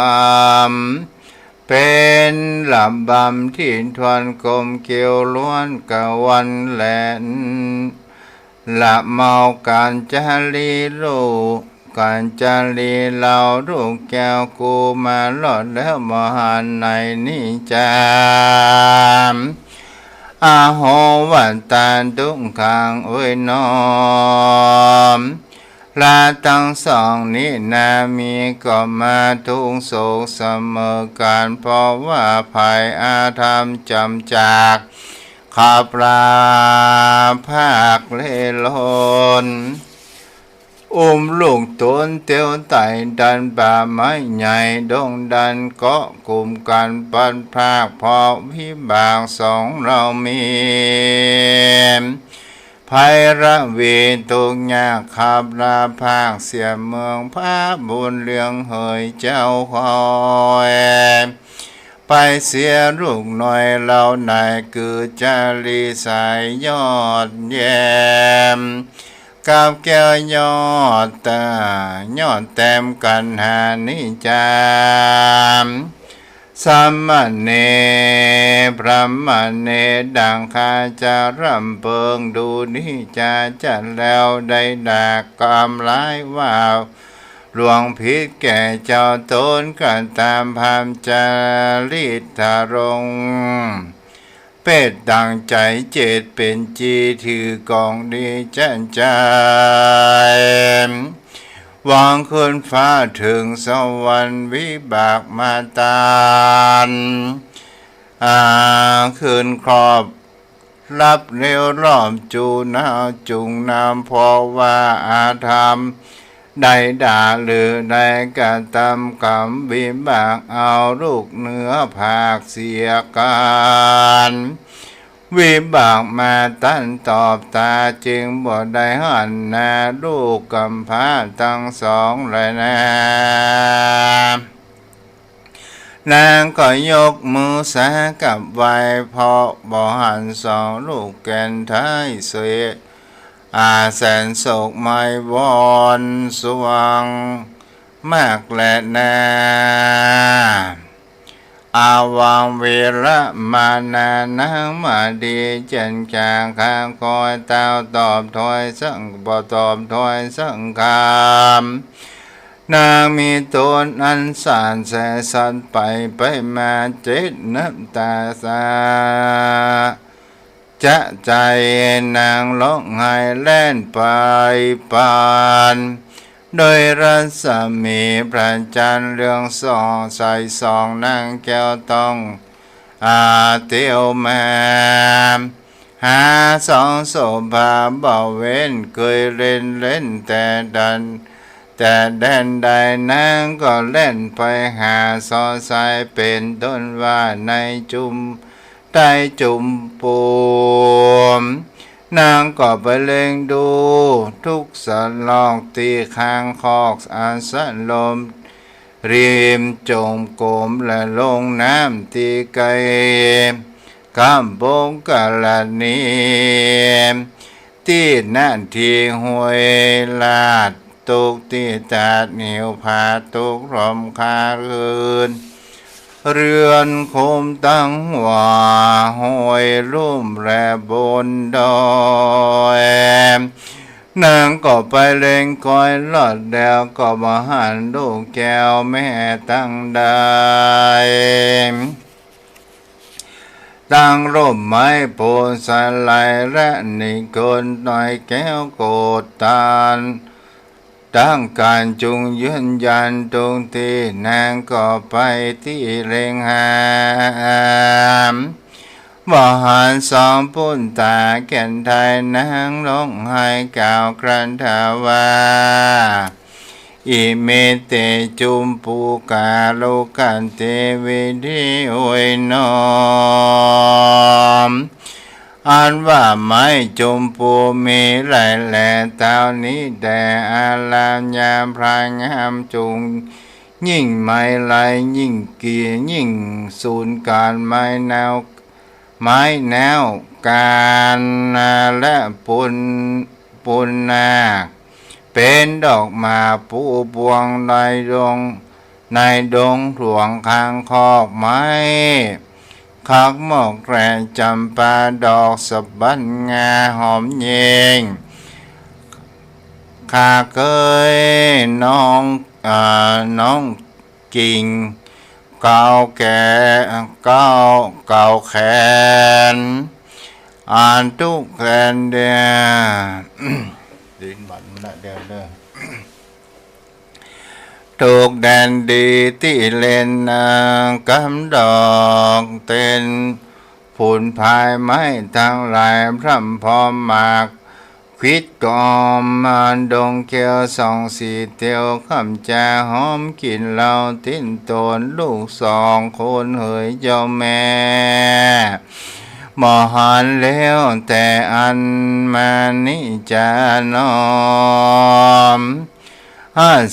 ำเป็นลำบำที่ทวนกลมเกี่ยวล้วนกะวันแหลนละเมาการจารีลูกการจารีเราลูกแก้วกูมาหลอดแล้วมหันในนิจามอาโหวันตาดุงคางเอ้ยน้อมลาทั้งสองนี้นามีก็มาทุกโศกเสมอการเพราะว่าภัยอาธรรมจำจากขับลาภาคเล่ลนลูกตนเตียวไต่ดันบ่าไม้ใหญ่ดงดันเกาะกลุ่มกันปันภาคพอวิบากสองเรามีภัยระวีตุกยากขับลาภาคเสียเมืองพระบุญเลืองเฮยเจ้าคอยไปเสียลูกหน่อยเราไหนคือจารีสายยอดแย้มกับแก้วยอดตายอดแต้มกันหานิจามสัมมเนพระมเนดังข้าจะรำเพิงดูนิจาจัดแล้วได้ด่ากรรร้ายว่าหลวงพิษแก่เจ้าตนกันตามพามจาริตรงเป็ดดังใจเจตเป็นจีถือกองดีจันใจวางขึ้นฟ้าถึงสวรรค์วิบากมาตานขึ้นครอบรับเร็วรอบจูนาจุงนามพอว่าอาธรรมได้ด่าหรือได้กระทำกรรมวิบากเอาลูกเนื้อภาคเสียการวิบากมาตั้นตอบตาจึงบ่ได้หันนาลูกกำพร้าทั้งสองเลยนะนางก็ยกมือสากับไว้พอบ่หันสองลูกแก่นท้ายเสียแสนโศกไม่วอนสว่างมากและนาอาวังเวระมานานังมาดีจันจางข้างคอยเต้าตอบถอยสังบ่ตอบถอยสังคามนางมีตนอันสานแสสันไปมาเจ็ดน้ำตาสาจะใจนางร้องไห้แล่นไปปานโดยรัศมีพระจันทร์เรืองส่องใสส่องนางแก้วต้องเตียวมาหาสองโสภาเบาเว้นเคยเล่นแต่แดนใดนางก็เล่นไปหาสอสายเป็นต้นว่าในจุมใต้จุมปูมนางก็ไปเล็งดูทุกสันลอกตีข้างคอกอาสลม ริมจมโกมและลงน้ำตีไกคำบงกะละนีที่นั่นที่ห้วยลาดตุกที่ตาดเหนียวผาตุกรมคาเรือนเรือนคมตั้งว่าห้อยลุ่มแลบนดอยนางก็ไปเล่งคอยลอดแดวก็มาหันลูกแก้วแม่ตั้งได้ตั้งร่มไม้โพสาลายและนิคนหน่อยแก้วโกดตาลตั้งการจุงยืนยันตรงที่นางก็ไปที่เร่งหามบ่หันสองปุ่นตาแก่นไทยนางร้องไห้กล่าวกรันทว่าอิเมเตจุมปูกาโลกันเตวิธิโอยนอมอันว่าไม้จมปูมีหลายแหล่เต่านี้แด่อาลามยามพรายงามจุงยิ่งไม้ไหลยิ่งเกียยิ่งสูนการไม้แนวการและปุณนาเป็นดอกมาปูบวงในดงหลวงข้างคอกไม้คักหมอกแร่จำปาดอกสะบันงาหอมเย็งข้าเคยน้องกิ่งเก่าแก่เก่าแขนอ่านทุกแขนเดียดินบันละเดียวเด้อถูกแดนดีที่เล่นกำดอกเต้นผุนพายไม้ทั้งหลายพร่ำพร้อมมากควิดกอมดงเกียวสองสีเตียวคำจาหอมกินเหล้าติ้นตนลูกสองคนเฮยเจ้าแม่มหันแล้วแต่อันมานิจานอม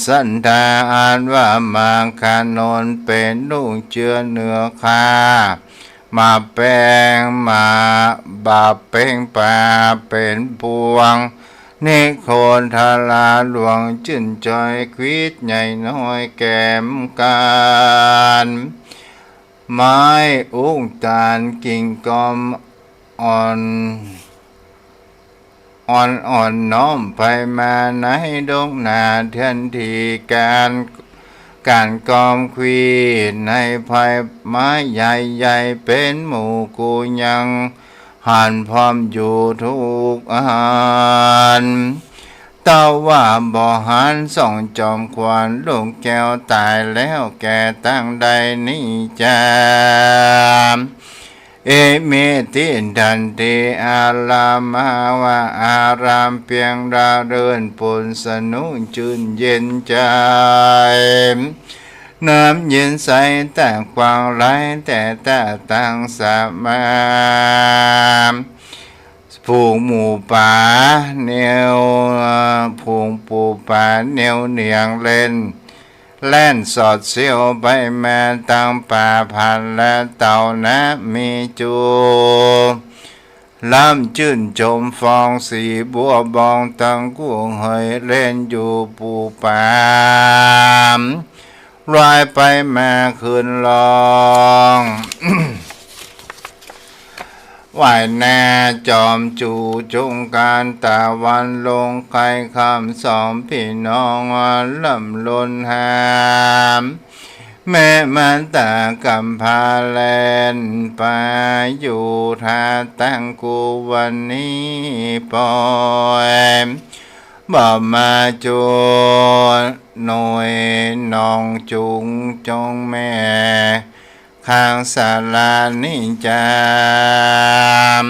สันดาอ่านว่ามังคานนเป็นลูกเจือเนื้อคามาแป้งมาบาเป้งป่าเป็นพวงนิโคนทาลาหลวงจื่นจอยควิดใหญ่น้อยแก้มการไม้อุ้งตาลกิ่งกอมอ่อนน้อมไปมาในดงนาเทือนทีการกอมควีในภัยไม้ใหญ่เป็นหมู่กูยังหันพร้อมอยู่ทุกอันเต้าว่าบ่หันส่องจอมควันลูกแก้วตายแล้วแก่ตั้งใดนี้จามเอเมติดันเตอาลามาวะอารามเพียงดาเรินปุนสนุจืนเย็นใจน้ำเย็นใสแต่ความไหลแต่ตั้งสามามผูกหมู่ป่าเนียวผูกปูป่าเนียวเหนียงเล่นแล่นสอดเสียวไปแม่ตั้งป่าพันและเต่านะมีจูล้ำจื่นจมฟองสีบัวบองตั้งกุ้งเฮยเล่นอยู่ปูป่ารายไปแม่คืนลองว่ายแน่จอมจูจงการตะวันลงใครคำสองพี่น้องลำลนหามแม่มันตากำพาแลนไปอยู่ท่าตั้งกูวันนี้ปอยบ่มาจูหน่วยน้องจุงจงแม่ข้างศาลานิจาม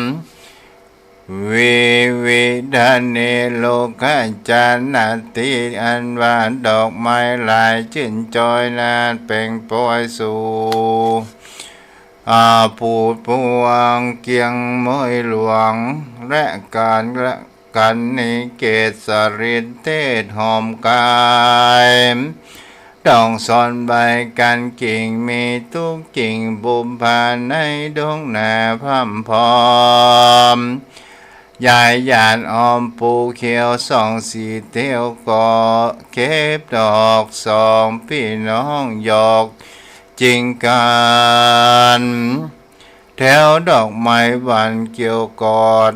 วิดานิโลกาจานาติอันว่าดอกไม้ลายจื่นจอยนาเป่งปอยสู่ปูดพวงเกียงมวยหลวงและกันนิเกศรินเทศหอมกาย ต้องสอนใบกันกิ่งมีทุกกิ่งบุมพานในดงนาพัมพอมยายหยาดออมปูเขียวสองสีเตียวก็เก็บดอกสองพี่น้องหยอกจริงกันแถวดอกไม้หวานเกี่ยวกอด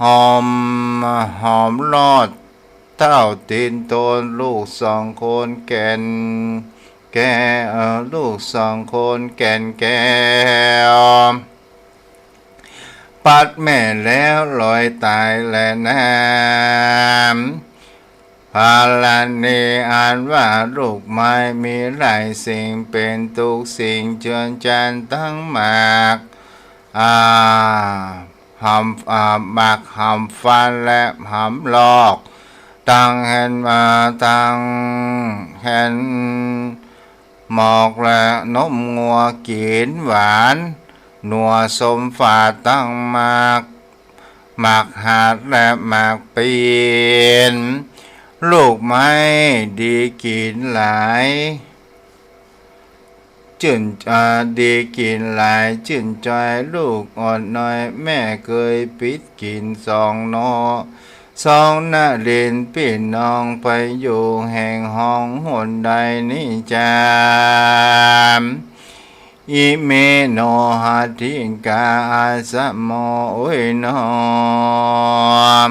หอมลอดเต้าตีนโตนลูกสองคนแก่นแก่ลูกสองคนแก่นแก้วปัดแม่แล้วลอยตายและน้ำพาลานีอ่านว่าลูกไม้มีหลายสิ่งเป็นทุกสิ่งเจือนจันทั้งหมากหำฟันและหำลอกตั้งเห็นตั้งเห็นหมอกและนมงัวกินหวานนัวสมฝาตั้งหมากหาดและหมากปีนลูกไม้ดีกินหลายจื่นดีกินหลายจื่นใจลูกอ่อนน้อยแม่เคยปิดกินสองนอสองนาเรียนพี่น้องไปอยู่แห่งห้องหนใดนี่จามอิเมโนหัตถิกาสะโมโอยนอม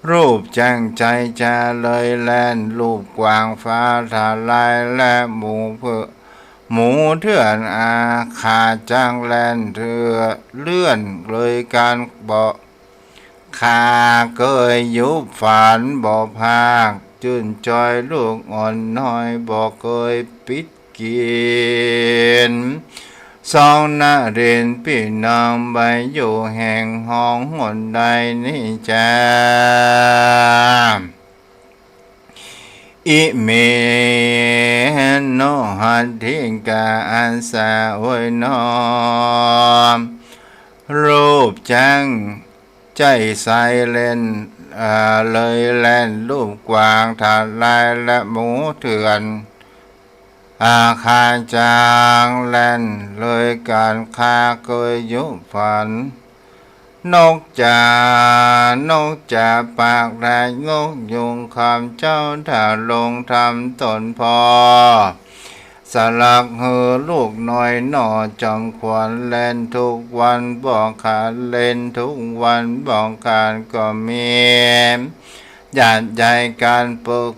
รูปจังใจจะเลยแล่นรูปกวางฟ้าทาลายและหมูเถื่อนอาขาจังแล่นเถื่อเลื่อนเลยการบอกขาเคยยุบฝันบ่ภาคจุนจอยลูกอ่อนน้อยบ่เคยปิดกินสองนาเรียนพี่น้องใบอยู่แห่งห้องหนใดนี่จ้าอิเมโนหัตถิกาอันสาโวยนอมรูปจังใจใสเล่นเลยแล่นรูปกวางถาดลายและหมูเถื่อนอาคาจางแล่นเลยการคาเคยยุฝันนกจ่าปากแรงงกยุงคำเจ้าถ้าลงทำตนพอสลักหือลูกน้อยหน่อจอมขวัญเล่นทุกวันบอกขาดเล่นทุกวันบอกการก็มีญาติใหญ่การปึก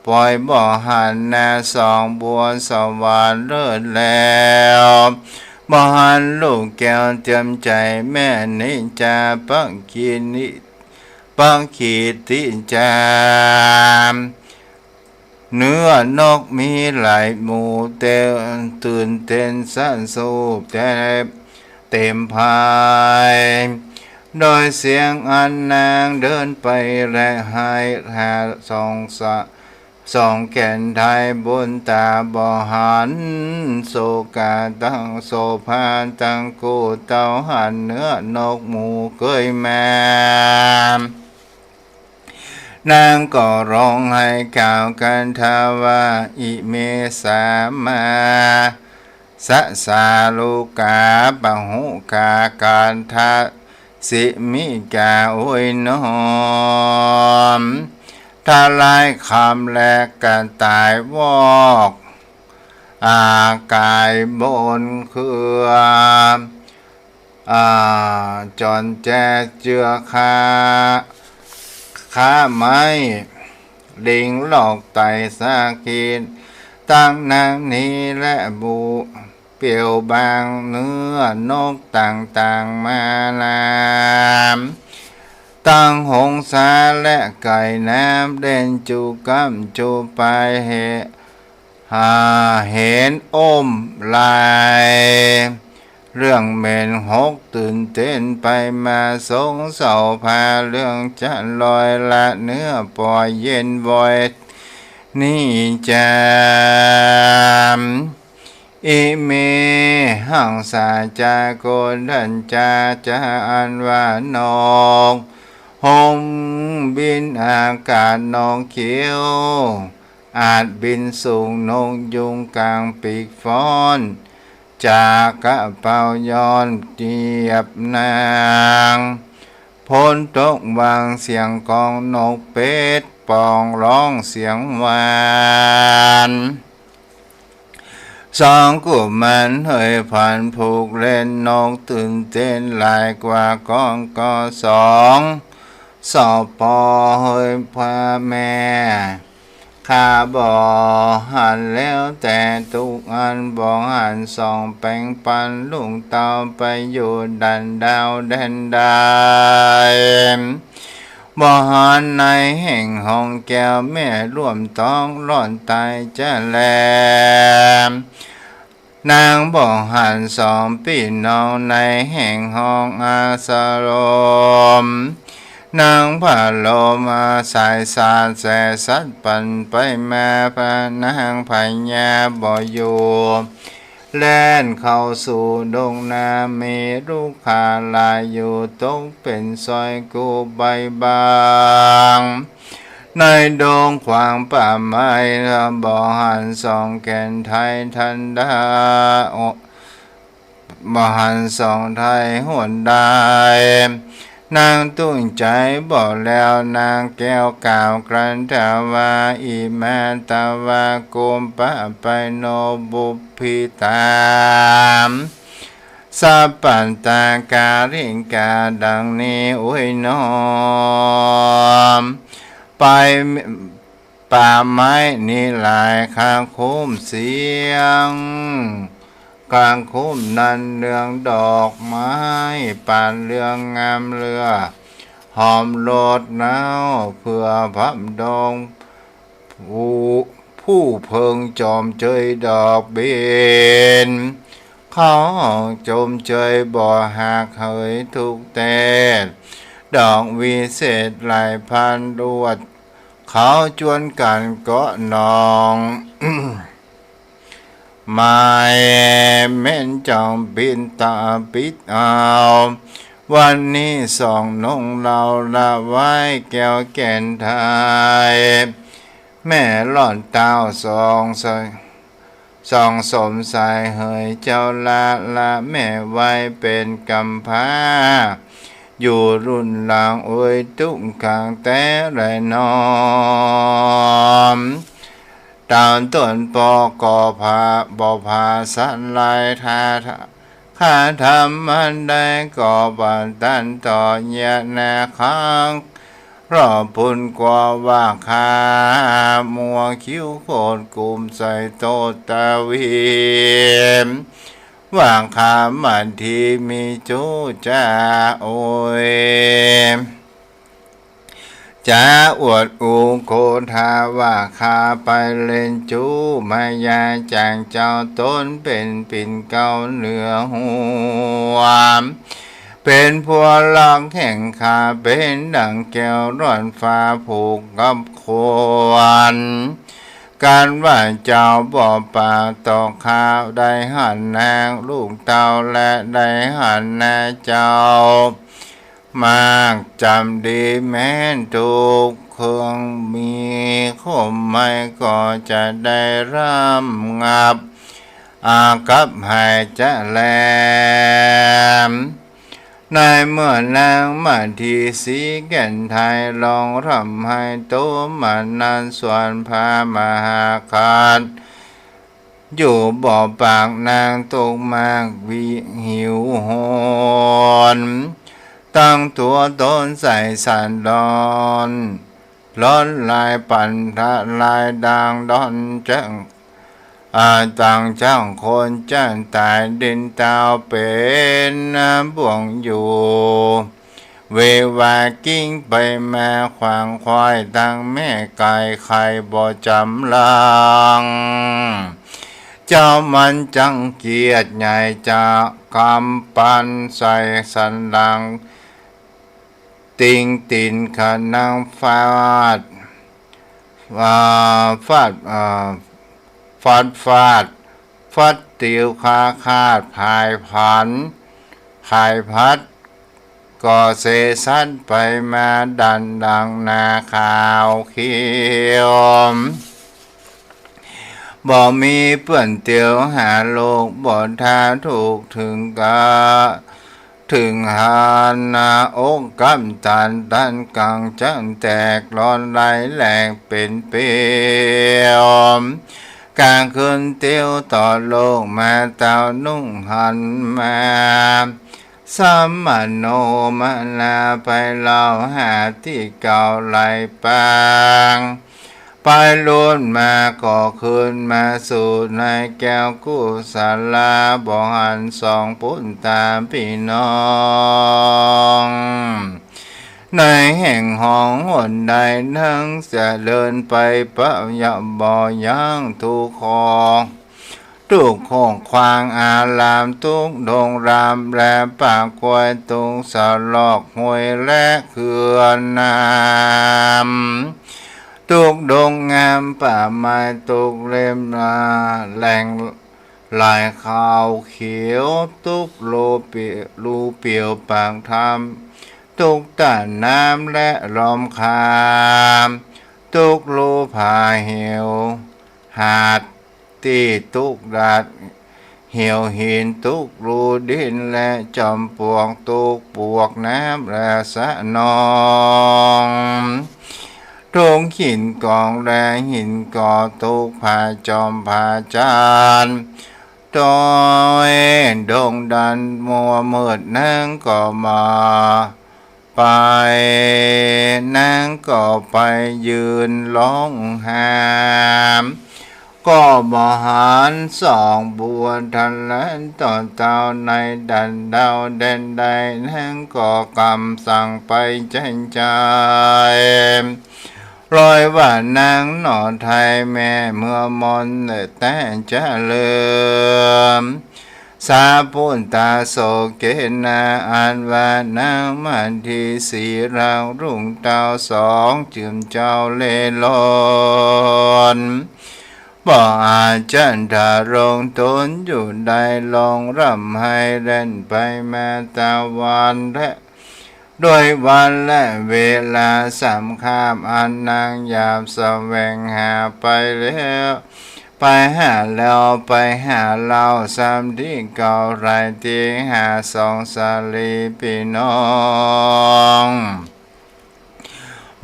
ปล่อยบ่อหันนาสองบัวสวรรค์เลิศแล้วบ่หันลูกแก้วเตรียมใจแม่นิจาปังขีติจามเนื้อนกมีหลายหมู่เต้นตื่นเต้นสั่นสูบเต็มพายโดยเสียงอันนางเดินไปและให้หาสองแก่นไทยบนตาบ่หันโศกาตั้งโสภาตั้งกูเต้าหันเนื้อนกหมูเคยแม่นางก็ร้องให้กล่าวกันทาว่าอิเมสามาสะสาลูกาปะหุกาการทะสิมิกาโอยนอมทาลายคำและกันตายวอกอากายบนคือจอนแจเจือขาไม้ลิงหลอกไตสากินตั้งนางนี้และบูเปียวบางเนื้อนกต่างๆมาลามตั้งหงสาและไก่น้ำเด่นจูกำจูไปเห็นอมลายเรื่องเมนหกตื่นเต้นไปมาสงเสาพาเรื่องจะลอยละเนื้อปล่อยเย็นบ่อยนี่จามอิเมหังสาจากโกดันจาอันว่านกหงบินอากาศนกเขียว อาจบินสูงนกยุงกลางปีกฟ้อนจากกระเป๋ายอนเจียบนางพ้นตกวางเสียงกองนกเป็ดปองร้องเสียงหวานสองกุมันเฮยผ่านผูกเล่นนกตื่นเต้นหลายกว่ากองก็สองสอบปอเฮยพาแม่ข้าบ่หันแล้วแต่ทุกอันบ่หันส่องแปลงปันลุงเตาไปอยู่ดันดาวแดนได้บ่หันในแห่งห้องแก้วแม่ร่วมต้องร้อนตายจะแลนางบ่หันสองพี่น้องในแห่งห้องอาสรมนางพาโลมาสายสารแสสัดปันไปมาพานางพญาบ่อยู่แล่นเข้าสู่ดงนามีลูกขาลายอยู่ตกเป็นซอยกูใบบางในดงขวางป่าไม้บ่หันสองแก่นไทยทันดาบ่หันสองไทยหวนได้นางตุ้งใจบอกแล้วนางแก้วกล่าวกรันทว่าอิมาตาวาโกมปะไปโนบุพิตามสัพพันตาการิกาดังนี้โอ้ยน้อมไปป่าไม้นี่หลายข้างคุ้มเสียงกลางคุ้มนันเรืองดอกไม้ปานเรืองงามเรือหอมโลดหนาวเพื่อพับดองผู้เพิงจอมเจยดอกเบนเขาจมเจยบ่อหักเหยทุกเตดดอกวิเศษหลายพันดวดเขาจวนกันเกาะนองไม่เม่นจองบินตาปิดเอาวันนี้สองนงเราละไว้แก้วแก่นไทยแม่หล่อนเต้าสองสมสายเฮยเจ้าละแม่ไว้เป็นกำพร้าอยู่รุ่นหลังโอ้ยตุ้งกลางแต่ไรนอมตามต้นปอกอพาบ่พาสันลายทาข้าทำมันได้ก่อบันตันต่อเยนาค้างรอพุนกว่าว่าข้ามัวคิ้วโคตรกุมใส่โตตาวีมว่างขามันที่มีจูจ้าโอยจะอวดอูโคทาว่าข้าไปเล่นจูมายาจางเจ้าต้นเป็นปิ่นเก่าเหนือหัวเป็นพัวลองแห่งข้าเป็นดังแก้วร้อนฟ้าผูกกับควรการว่าเจ้าบ่อป่าตอกข้าวได้หันนางลูกเต่าและได้หันนาเจ้ามากจำดีแม้นทุกเครื่องมีคมไม่ก็จะได้ร่ำงับอากับหายจะแลมในเมื่อนางมาทีสีแก่นไทยลองรำให้โตมานันส่วนพามหาคารอยู่บ่อปากนางตกมากวิหิวหอนตั้งตัวตนใส่สันดอนร้อนลายปั่นทะลายดังดอนจังต่างช่างคนจ้างตายดินเตาเป็นบ่วงอยู่เววากิ้งไปมาขวางควายตั้งแม่ไก่ไข่บ่จำลังเจ้ามันจังเกียรติใหญ่จะคำปันใส่สันหลังติงตินขนังฟาดฟัดติวคาคาดพายผันพายพัดก่อเสสันไปมาดันดังนาขาวเขียว บ่มีเปื้อนเตียวหาโลกบ่ทาถูกถึงกาถึงหานาอกกำตันตันกังจังแตกร้อนไหลแหลกเป็นเปียวกลางคืนเตียวต่อโลกมาเต่านุ่งหันมาสัมมโนมาลาไปเล่าหาที่เก่าไหลปางไปล้วนมาก่อคืนมาสู่ในแก้วกุศลาบ่หันสองปุ้นตามพี่น้องในแห่งห้องหนใดนั่งจะเดินไปปะยะบ่ยังทุกของทุกของควางอารามทุกดงรามแลปากควยตุงสลอกหวยและเขื่อนน้ำทุกดงงามป่าไม้ทุกเล่มแหล่งลายขาวเขียวทุกโลเปียรูเปียวปางธรรมทุกต้านน้ำและลมคามทุกโลผาเหี่ยวหาดที่ทุกดัดเหี่ยวหินทุกรูดินและจอมปลวกทุกปวกน้ำและสะนองทุกหินกองและหินก่อทุกผาจอมผาจานโดยดงดันมัวมืดนั่งก็มาไปนั่งก็ไปยืนร้องหามก็มหันสองบัวทันและต่อเต่าในดันดาวเด่นใดนั่งก็กำสั่งไปใจใจรอยว่านางหน่อไทยแม่เมื่อมนแต่จะเลื่อมสาปุนตาโศเกนาอันว่านางมันทีสีเรารุ่งเต้าสองจืมเจ้าเล่ลอนบ่อาจันทารงตนอยู่ได้ลองรำให้เล่นไปแม้ตะวันและโดยวันและเวลาสำคัญอันนางยามแสวงหาไปแล้วไปหาแล้วไปหาเล่าซ้ำที่เก่าไรที่หาสองสาลีพี่น้อง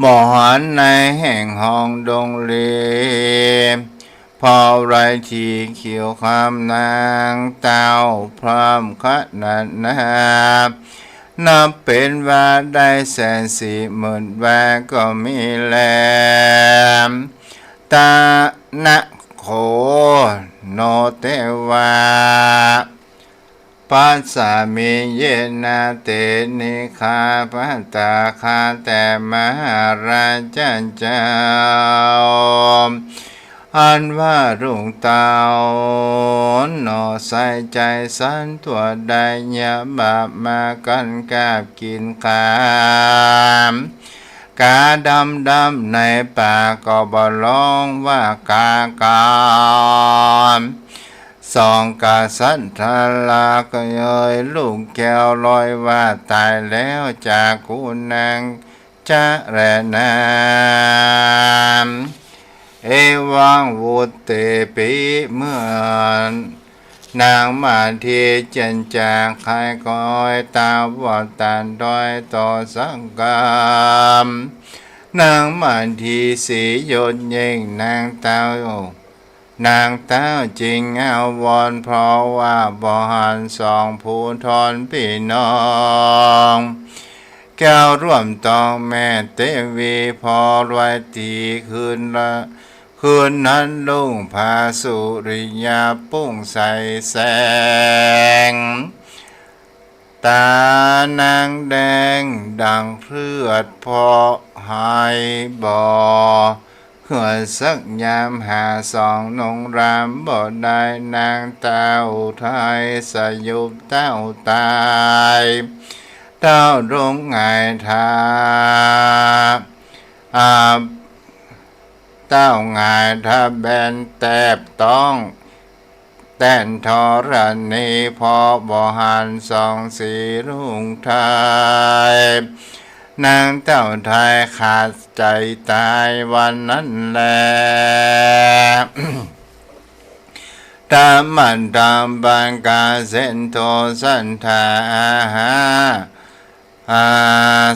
บ่หันในแห่งห้องดงเลีพอไรที่เขียวคำนางเต้าพร้อมขนาดนับเป็นว่าได้แสนสี่หมื่นแวก็มีแลมตานะโคโนเตวาปัสสามิเยนาเตนิคาปัตตาคาแต่มหาราชเจ้าอันว่ารุ่งเตาหน่อใส่ใจสันตัวใดยาบาปมากันกาบกินขามกาดำในป่าก็บ่ร้องว่ากากามสองกาสันทลาก็เอ่ยลูกแก้วลอยว่าตายแล้วจากกูนางจะแรนามเอวังวุตเตปิเมื่อนางมาเทีเจนจากใครคอยตาวตันดอยต่อสังกามนางมาทีสียนยิ่งนางเต้านางเต้าจริงเอาวอนเพราะว่าบ่หันสองผู้ทอนพี่น้องแก้วร่วมตองแม่เตวีพอรวยตีคืนนั้นลุงพาสุริยาปุ้งใสแสงตานางแดงดังเลือดพอหายบ่อเหื่อสักยามหาสองนงรามบ่ได้นางเต้าไทยสยุบเต้าตายเต้ารงไงทาเต้าไงถ้าแบนแตบต้องแต่นทรณีพอบ่หันสองสีรุ่งไทยนางเต้าไทยขาดใจตายวันนั้นแล ตามันตามบังกาเซนโทสันทาอา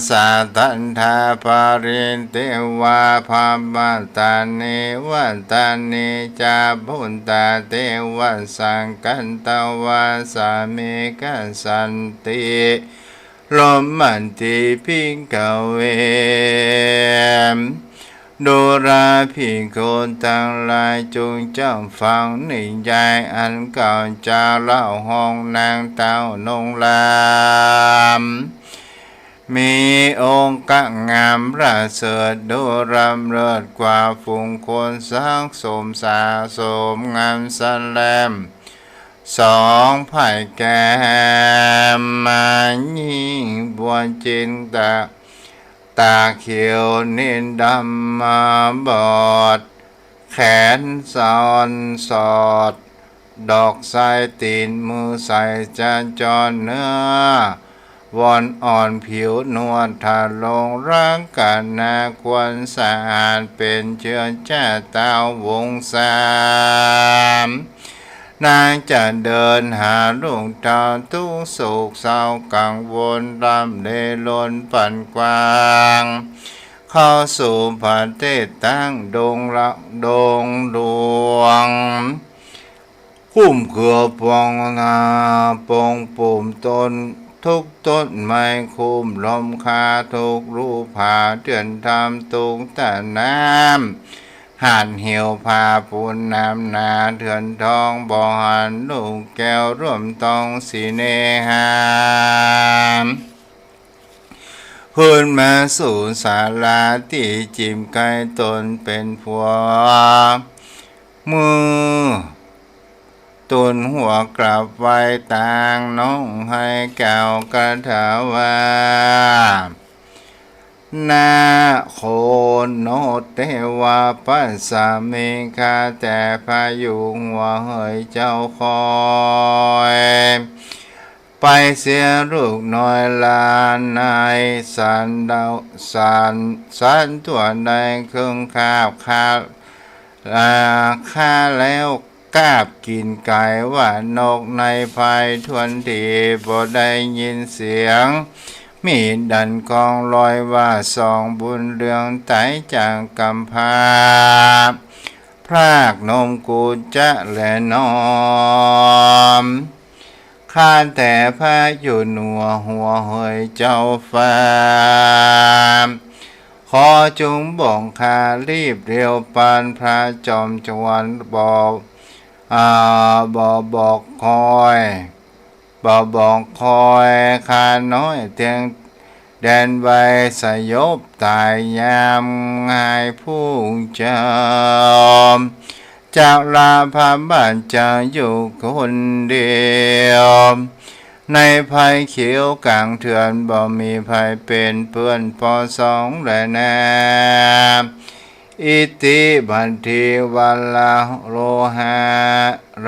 สาตันทาปารินเทวาภามาตานิวัตานิจาพุนตาเทวสังกันตวาสามิกัสสันติลมมันติพิงกเวมดูราภิกขุทั้งหลายจงจำฟังนิยายอันเก่าจะเล่าห้องนางเต้านงลามมีองค์กะงามประเสริฐดูรำเลิศกว่าฝูงคนสักสมสาสมงามสันแลมสองไผ่แก้มมายิ่งบวนจินตาเขียวนินดำมาบอดแขนซ้อนสอดดอกไส้ตีนมือใส่จะจรเนื้อวอนอ่อนผิวนวดทาลงร่างกายนาควรสะอาดเป็นเชื้อชาติเต้าวงสามนางจะเดินหาลูกตาทุกโศกเศร้ากังวลรำเลลนปั่นกวางเข้าสู่ประเทศตั้งดงละดงดวงคุ้มเขือปองนาปองปุ่มต้นทุกต้นไม้คุ้มลมคาทุกรูผาเตือนทำตุกแต่น้ำหันเหี่ยวพาปูนน้ำนาเถื่อนทองบ่อหันลูกแก้วร่วมตองสีเนหามพื้นมาสู่ศาลาที่จิมไก่ตนเป็นผัวมือตุนหัวกลับไว้ต่างน้องให้แก้วกระถาวานาโคนโนเทวาปัสสามิคาแต่พายุหัวเฮยเจ้าคอยไปเสียลูกน้อยลานนายสันดาวสันตัวในเครื่องข้าวข้าแล้วกาบกินไก่ว่านกในภายทวนทีบ่ได้ยินเสียงมีดันกองลอยว่าสองบุญเรืองไตจากกำพาพรากนมกูจะและนอมข้าแต่พระอยู่หนัวหัวเฮยเจ้าฟ้าขอจงบอกข้ารีบเร็วปานพระจอมจวนบอกบอกคอยบอกคอยข้าน้อยเตียงแดนไว้สยบตายยามง่ายผู้เจ้าจากลาพาบ้านจะอยู่คนเดียวในภัยเขียวกลางเถื่อนบ่มีภัยเป็นเพื่อนพอสองและแนอิติบันทิวัลลาโลหะ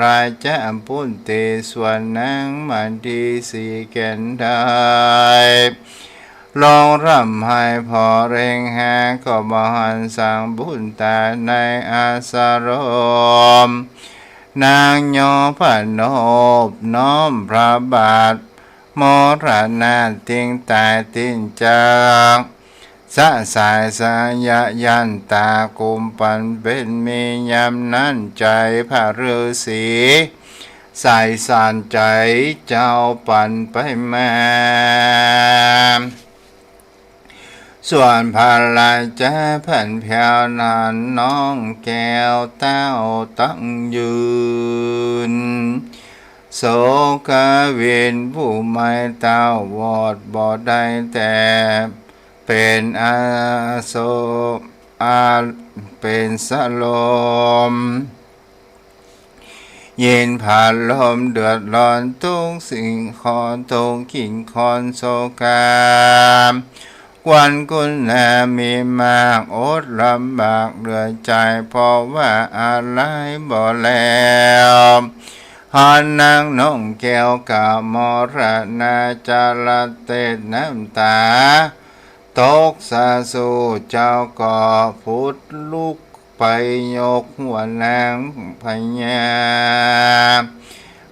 ราชปุนติส่วนนางมันทีสีแก่นได้ลองร่ำให้พอเร่งหาก็บหันสั่งบุญตาในอาสารมนางยอพนบน้อมพระบาทมรณะทิ้งตายทิ้งจากสะสายสายยันตากุมปันเป็นมียามนั้นใจพระฤาษีใส่สานใจเจ้าปันไปมาส่วนพาลาจะผ่นแผ่วนานน้องแก้วเต้าตั้งยืนโศกเวียนผู้ไม่เต้าวอดบ่ได้แต่เป็นโศกเป็นสลมเย็นผ่านลมเดือดร้อนทุกสิ่งขอทุกขิงคอนโศกามวันกุณแลมีมากอดลำบากเหลือใจเพราะว่าอะไรบ่แล้วหอนนางน้องแก้วกะมรณาจาลเตน้ำตาตกสาสู่เจ้าก่อพุทธลูก ไปยกหัวนางพญา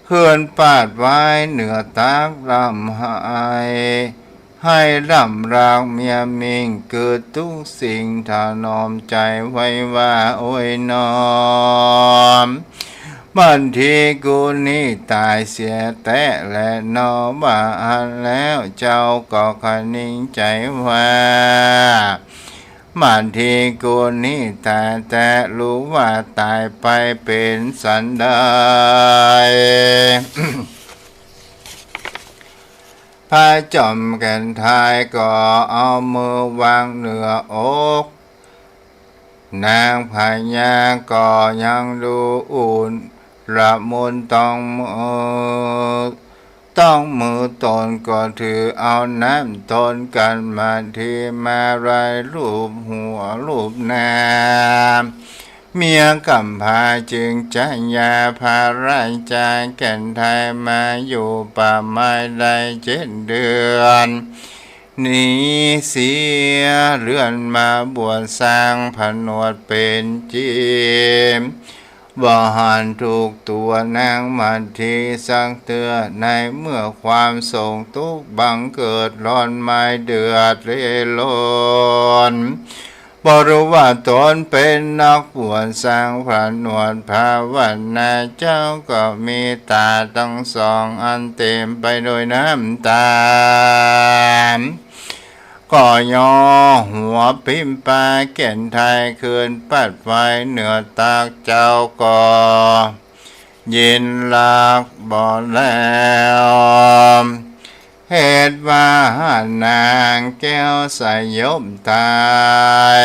เขื่อนปาดไว้เหนือตากลำหายให้ลำรากเมียมิงเกิดทุกสิ่งถานอมใจไว้ว่าโอ้ยนอมบันทีกูนี่ตายเสียแต่และนอบ้านแล้วเจ้าก็คนิ่งใจว่าบันทีกูนี่ตายแต่รู้ว่าตายไปเป็นสันได พระจอมแก่นทายก็เอามือวางเหนืออกนางพญาก็ยังดูอุ่นละมุนต้องมือตนก็ถือเอาน้ำตนกันมาที่มาไรรูปหัวรูปนามเมียกำพาจึงจะยาพาราชาแก่นไทยมาอยู่ป่าไม้ได้7 เดือนหนีเสียเลื่อนมาบวชสร้างผนวดเป็นจีมบ่หันถูกตัวนางมาทีสังเตือในเมื่อความโศกทุกข์บังเกิดร้อนไม้เดือดเร่ร่อนบ่รู้ว่าตนเป็นนักบวชสร้างผนวดภาวนาเจ้าก็มีตาทั้งสองอันเต็มไปด้วยน้ำตาก็ย่อหัวพิมพ์ปลาแก่นไทยคืนปัดไว้เหนือตากเจ้าก็ยินลักบ่แล้วเหตุว่านางแก้วสยบตาย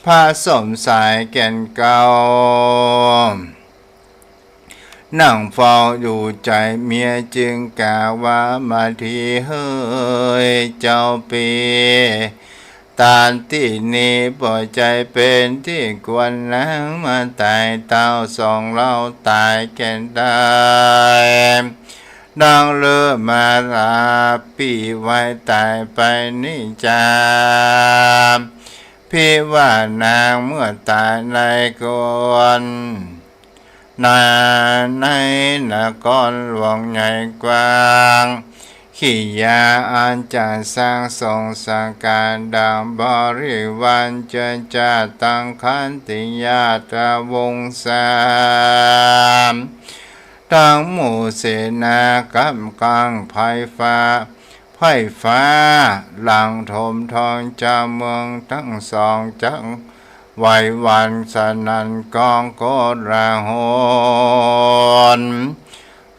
พระสมสายแก่นเก่านั่งเฝ้าอยู่ใจเมียจึงกล่าวว่ามาทีเฮ้ยเจ้าปีตานที่นี้ปล่อยใจเป็นที่กวนล้างมาตายเต้าสองเราตายแก่นได้ดังเลือมาลาปีไว้ตายไปนิจามพี่ว่านางเมื่อตายในกวนนาในนครหลวงใหญ่กว้างขี้ยาอันจะสร้างทรงสร้างการดังบริวารเจนจาตั้งขันติญาตวงศาตั้งหมู่เสนากำกังไผ่ฟ้าหลังถมทองจาเมืองทั้งสองจังไหววันสนันกองโกราหน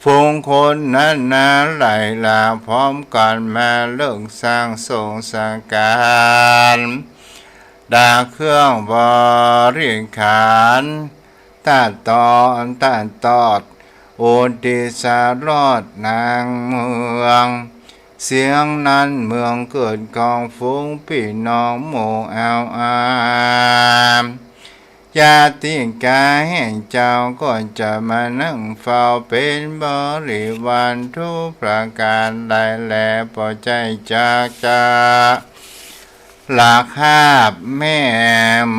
ฝูงคนนั้นนาไหลลาพร้อมกันมาเลิกสร้างทรงสร้างการดาเครื่องบริขารตัดตอดอุติสารอดนางเมืองเสียงนั้นเมืองเกิดกองฝูงพี่น้องหมู่อามญาติกาแห่งเจ้าก็จะมานั่งเฝ้าเป็นบริวารทุกประการได้แลพอใจจากจะหลักคาบแม่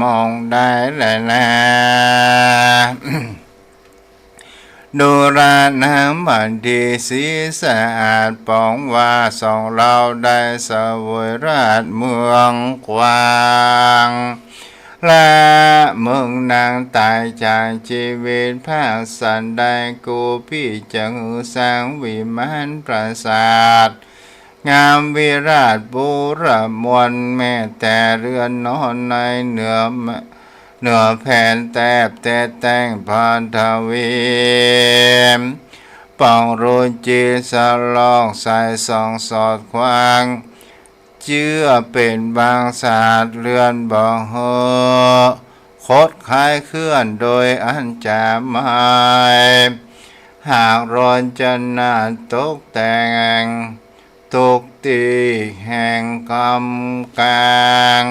มองได้แลนะ ดูราน้ำบันดีสีสะอาดปองว่าสองเราได้สวยราชเมืองกว้างและเมืองนางตายจากชีวิตภาคสันได้กูพี่จะสร้างวิมานปราสาทงามวิราชบุรมวลแม่แต่เรือนนอนในเหนือแผ่นแตบแต่งพันธวีปองรูจีสลอกสายสองสอดควางเชื่อเป็นบางศาสตร์เรือนบ่เหอคดคล้ายเคลื่อนโดยอันจาไม้หากรอนจะนาตกแต่งตกตีแห่งกำกลาง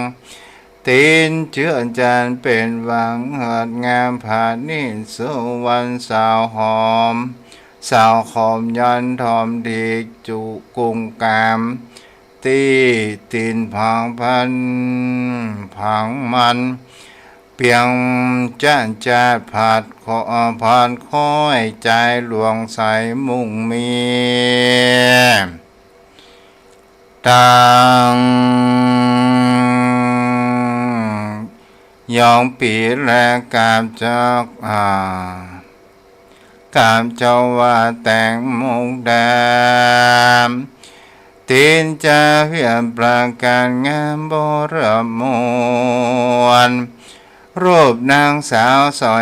ตีนเชื่อจันเป็นวังเหิดงามผานินสุวรรณสาวหอมสาวขอมยันทอมดีจุกุงกามตีนพังพันพังมัน เปียงจ้านจาดผาดขอผ่านค้อยใจหลวงใสมุ่งมีตังยองปีและกามจักกามเจ้าว่าแต่งมุกดามตีนจะเพียนประการงามบรมวนรูปนางสาวซอ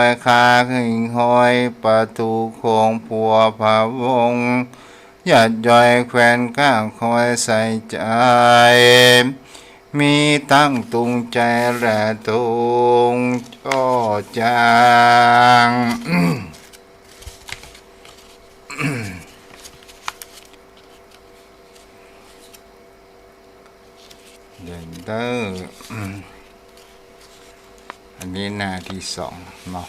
ยคาขึ้นหอยประตูโคงผัวผาวงหยัดย่อยแควนก้างคอยใส่ใจมีตั้งตุงใจและตุงจ้อจางเดินเด้ออันนี้หน้าที่สองเนาะ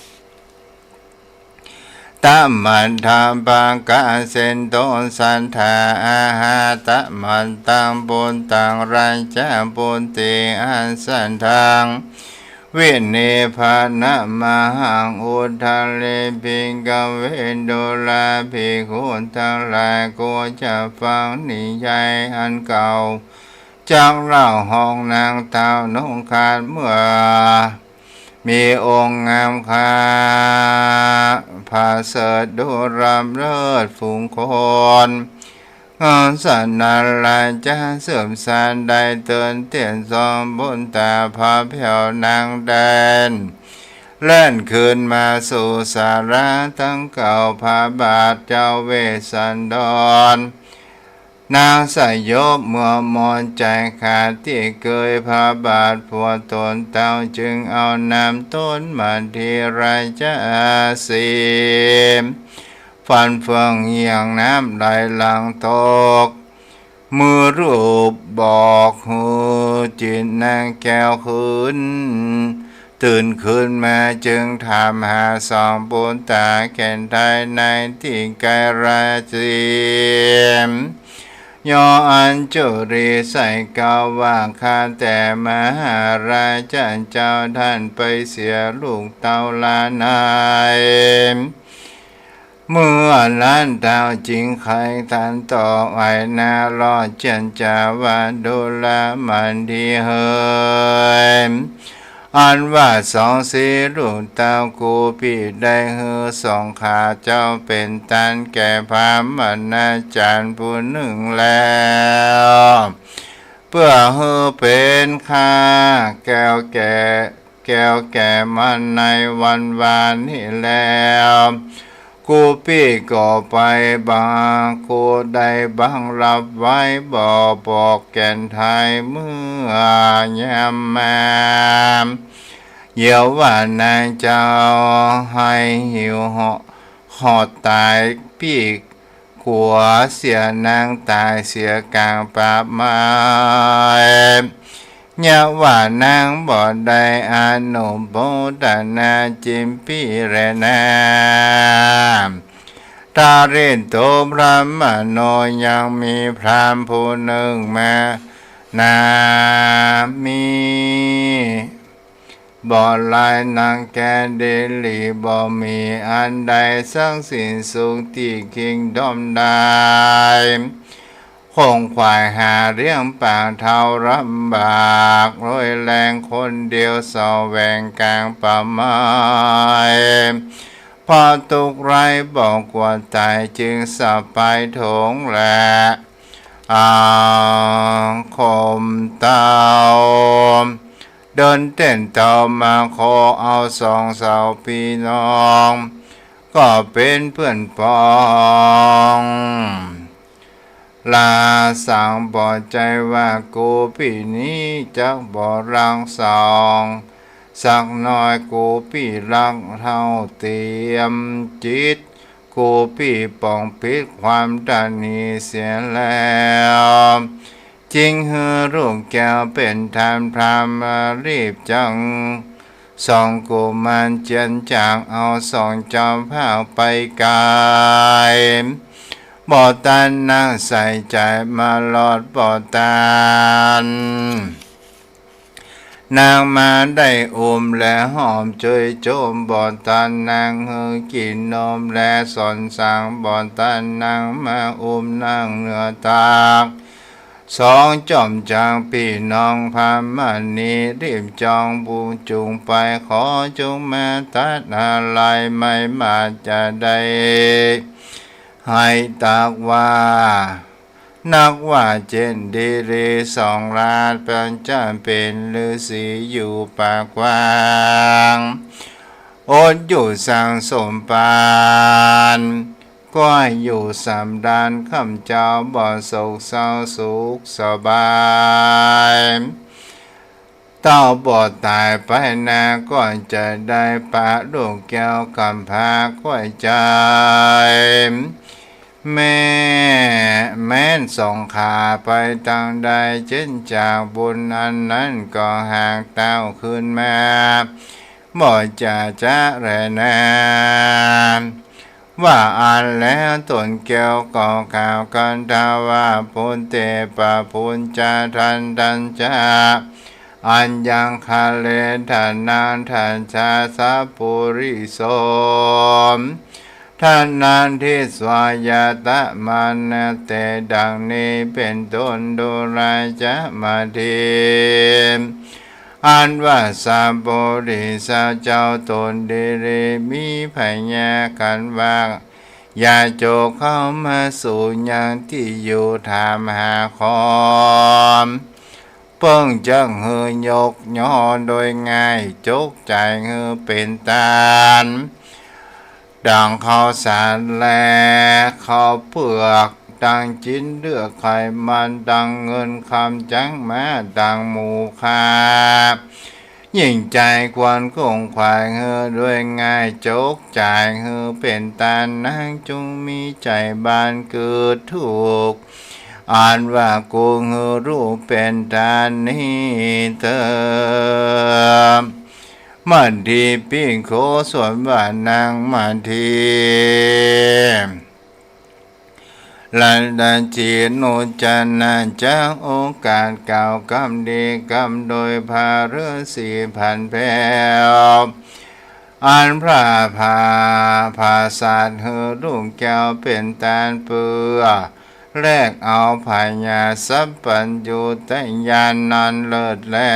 ตะมันทำบางกาเส้นต้นสันทาอาหาตะมันตังบนตังรันจาบนเตอันสันทางเวเนภานะมหังอุทะเลปิกเวโดลาภิกขุทั้งหลายก็จะฟังนิยายอันเก่าจากเล่าห้องนางเต่านงคาดเมื่อมีองค์งามคาผาเสดดูรำเลิศฝูงคนสันนาลาจะเสื่อมสารได้เตือนเตียนซอมบนตาพาเพียวนางแดนเล่นคืนมาสู่สาระทั้งเก่าพาบาทเจ้าเวสันดรนางสยบเมื่อมอนใจขาดที่เคยพาบาทผัวตนเต้าจึงเอาน้ำต้นมาทีไรจะสีฟันเฟืองเหี่ยงน้ำไหลหลังตกมือรูปบอกหูจิตนางแก้วคืนตื่นขึ้นมาจึงถามหาสองบนตาแก่นไทยในที่ไกลราศียออันจุรีใส่เกาว่าข้าแต่มหาราชเจ้าท่านไปเสียลูกเต่าลานายเมื่อล้านดาวจริงใครท่านต่อไว้นารอดเจนจาวาดูลามันดีเฮยอันว่าสองสีลูกเต้ากูปีได้เฮือสองขาเจ้าเป็นตันแก่พามนาจารย์ผู้หนึ่งแล้วเพื่อเฮือเป็นข้าแก้วแก่มันในวันวานนี้แล้วกูพี่ก็ไปบางกูได้บังรับไว้บอกแก่นไทยเมื่อยามมาเยี่ยวว่านางเจ้าให้หิวหอดตายพี่ขัวเสียนางตายเสียกลางป่าไม้ยะว่านางบ่ได้อานุโมทนาจิมปีเรนาตาเรนโตพระมโนยังมีพรามผู้หนึ่งมานามีบ่ลายนางแกเดลีบ่มีอันใดสังสิ้นสุขที่คิงดอมได้คงควายหาเรื่องปากเท่าลำบากรวยแรงคนเดียวสอแหวงกลางป่าไม้พอตกไรบอกว่าตายจึงสับไปถงและคมเต้าเดินเต้นเต่ามาขอเอาสองสาวพี่น้องก็เป็นเพื่อนพ้องลาสั่งบอกใจว่ากูพี่นี้จะบ่รังสองสักน้อยกูพี่รักเท่าเตรียมจิตกูพี่ป้องปิดความดันนี้เสียแล้วจริงเฮือรูปแก้วเป็นทานพรามรีบจังส่องกูมันเจียนจางเอาส่องจอมผ้าไปกายบ่ตันนั่งใส่ใจมาลอดบ่ตัน นางมาได้อุ้มและหอมจอยโจมบ่อนตันนางเฮอกินนมและสอนสางบ่อนตันนางมาอุ้มนางเนื้อตากสองจอมจางพี่น้องพามันนีรีบจองบูจุงไปขอจงแม่ตัดอะไรไม่มาจะได้ให้ตากว่านักว่าเจนดีรีสองราชเป็นจำเป็นฤาษีอยู่ปากกว้างอดอยู่สังสมปานก็อยู่สามดานคำเจ้าบ่โศกเศร้าสุขสบายเต้าบ่ตายไปนาก่อนจะได้ปะลูกแก้วกำพาค่อยใจแม้นส่งขาไปต่างใดเช่นจากบุญอันนั้นก็หากเต้าขึ้นมาบ่จะแรนามว่าอ่านแล้วตนแก้วก็กล่าวกันทาว่าพุนเตปะพุนจาทันดันจาอันยังคาเลทานนานทานชาสาปุริโสมท่านนานที่สวายตะมันเตดังนี้เป็นต้นดูรายจะมาดีอันว่าสาบุริสาเจ้าตนดีรีมีพญากันว่าอย่าโจกเข้ามาสู่ยังที่อยู่ถามหาคอมเพิ่งจังหือยกย่อโดยง่ายจกใจหือเป็นตาลดังข้าวสารและข้าวเปลือกดังจิ้นเลือกไขมันดังเงินคำจังแม้ดังหมูคายิ่งใจควรคงควายเฮือด้วยง่ายจกจ่ายเฮือเป็นตานนางจงมีใจบานเกิดถูกอ่านว่ากูเฮือรู้เป็นตานนี้เติมมันทีปิ้งโคส่วนว่านางมันทีลันดันจีนุจันนาจากโอกาสเก่ากำดีกำโดยพาเรือสีพันแผ่วอันพระภาษาเฮือรุ่งแก้วเป็นตาลเปือแลกเอาพญาสัพพัญญูแต่ยานนันเลิศแล้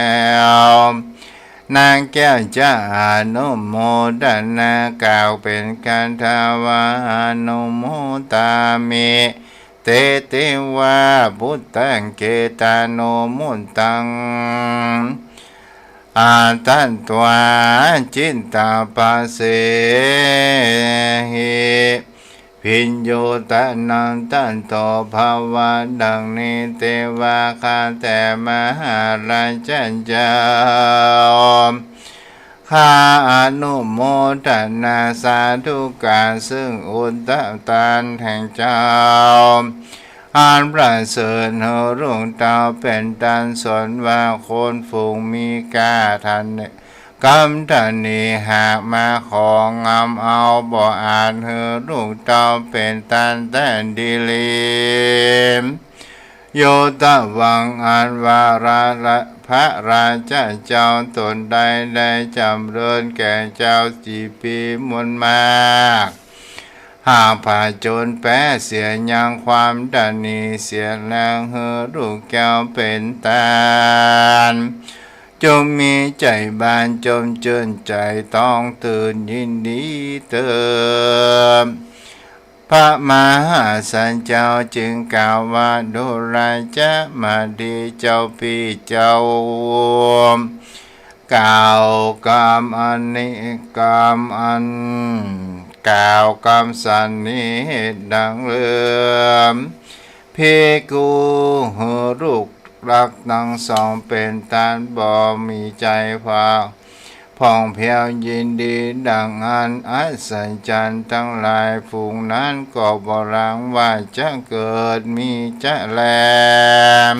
วนางแก้วจะอนุโมทนากล่าวเป็นการทาวาอนุโมตามิเตติวาพุทธังเกตาโนมุตตังอาตันตวาจินตาปาเสหิพิญโยตะนังตันโตภาวะดังนี้เทวาคาแต่มหาราชันเจ้าข้าอนุโมทนาสาธุการซึ่งอุตตตานแห่งเจ้าอันประเสริฐเฮรุ่งเต้าเป็นตันสนว่าคนฝูงมีกาทันกำทันนีหากมาของงำเอาบ่อ่านเฮรุ่งเต้าเป็นตันแต่ดีลีโยตะวังอันวาระพระราชาเจ้าตนใดได้จำเริญแก่เจ้าสี่ปีมวลมากหากผ่าโจรแป้เสียยังความดันนีเสียแล้วเฮลูกแก้วเป็นตาลจงมีใจบานจมเจินใจต้องตื่นยินดีเติมพระมหาสันเจ้าจึงกล่าวว่าดูราจะมาดีเจ้าพี่เจ้ากล่าวกรรมอันนี้กรรมอันกล่าวกรรมสันนิษดังเลื่อมเพกูหูลูกรักทั้งสองเป็นตานบ่มีใจพาผ่องเพียวยินดีดังอันอัศจรรย์ทั้งหลายฝูงนั้นก็บ่รังว่าจะเกิดมีจะแลม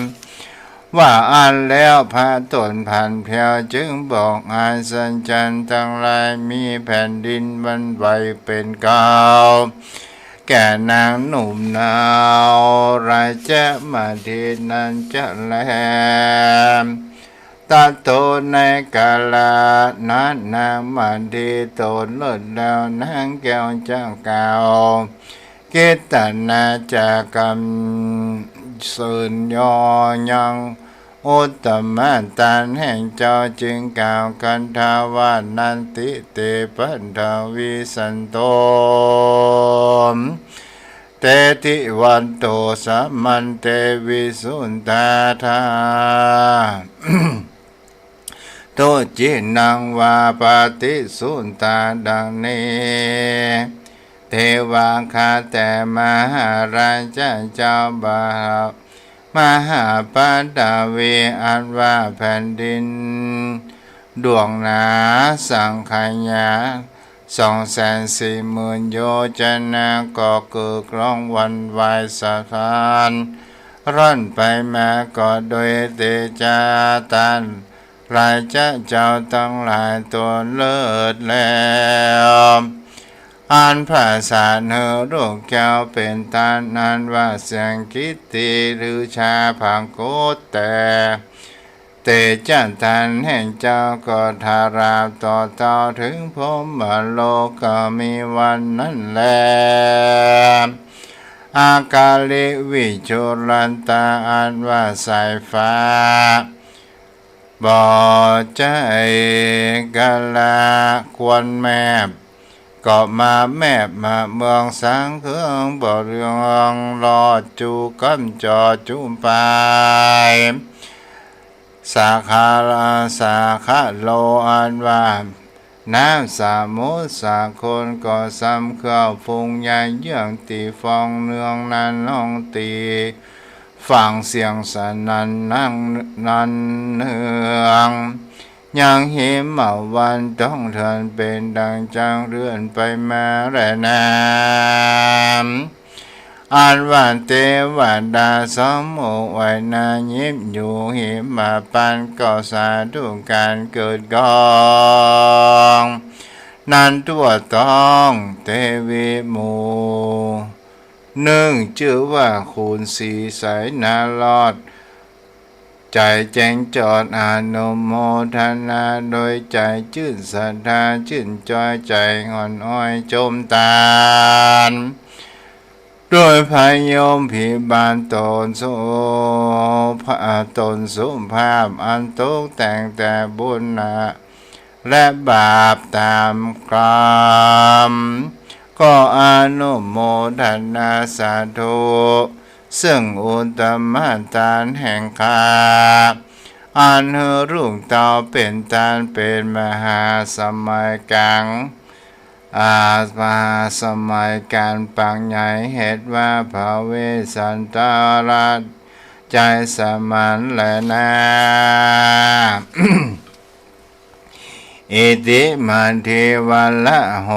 ว่าอันแล้วพระตนพันเพียวจึงบอกอัศจรรย์ทั้งหลายมีแผ่นดินวันไหวเป็นเก่าแก่นางหนุ่มนาวราชมาดีนั้นจะแลม ตาโตในกาลานั้นนางมันดีโตเลิศแล้วนางแก้วเจ้าเก่าเกตนาจากกรรมสุญญยังอุตตมะตานแห่งเจ้าจึงกล่าวกันทาวานันติเตปันทวิสันโตเตติวันโตสัมมันเตวิสุนทาธาโตจินังวาปฏิสุนตาดังนี้เทวาคาแต่มหาราชเจ้าบ่าวมหาปัตตวีอันว่าแผ่นดินดวงหนาสังขยา240,000 โยชนะก็เกิดร้องวันวายสถานร่อนไปมาก็โดยเตจาตันรายเจ้าทั้งหลายตัวเลิศแล้วอันภาษาเนอลูกแก้วเป็นตานันว่าเสียงกิตติหรือชาผังโกแต่เตจันทันแห่งเจ้าก็ทาราบต่อเต่าถึงพรหมโลกก็มีวันนั้นแลอากาลิวิจุลันตาอันว่าสายฟ้าบ่ใจกาลาควรแมบก็มาแมบมาเมืองสังเครื่องบ่เรืองรอดจูกัมจอจุมปายสาขาโลอันว่าน้ำสามุสาคนก็ซ้ำเครื่องฟุงใหญ่เยื่องตีฟองเนืองนั้นน้องตีฟังเสียงสนั่นนั่งนันเนืองยังเห็นเมื่อวันต้องเทินเป็นดังจางเรื่อนไปมาแร่น้ำอันวันเทวดาสมโมไว้นายิบอยู่หิมมาปันก็สาธุการเกิดกองนันตัวต้องเทวีหมูหนึ่งชื่อว่าคุณสีใสนาลอดใจแจ้งจอดอานุโมทนาโดยใจชื่นศรัทธาชื่นจอยใจอ่อนอ้อยจมตานโดยพยมพิบาลตนสุภาพอันตกแต่งแต่บุญนะและบาปตามกรรมก็อนุโมทนาสาธุซึ่งอุตตมตานแห่งข้าอันเฮรุ่งเต่าเป็นตานเป็นมหาสมัยกังมหาสมัยการปังใหญ่เหตุว่าภาเวสันตาราชใจสมันและนาอิติมันเทวละโห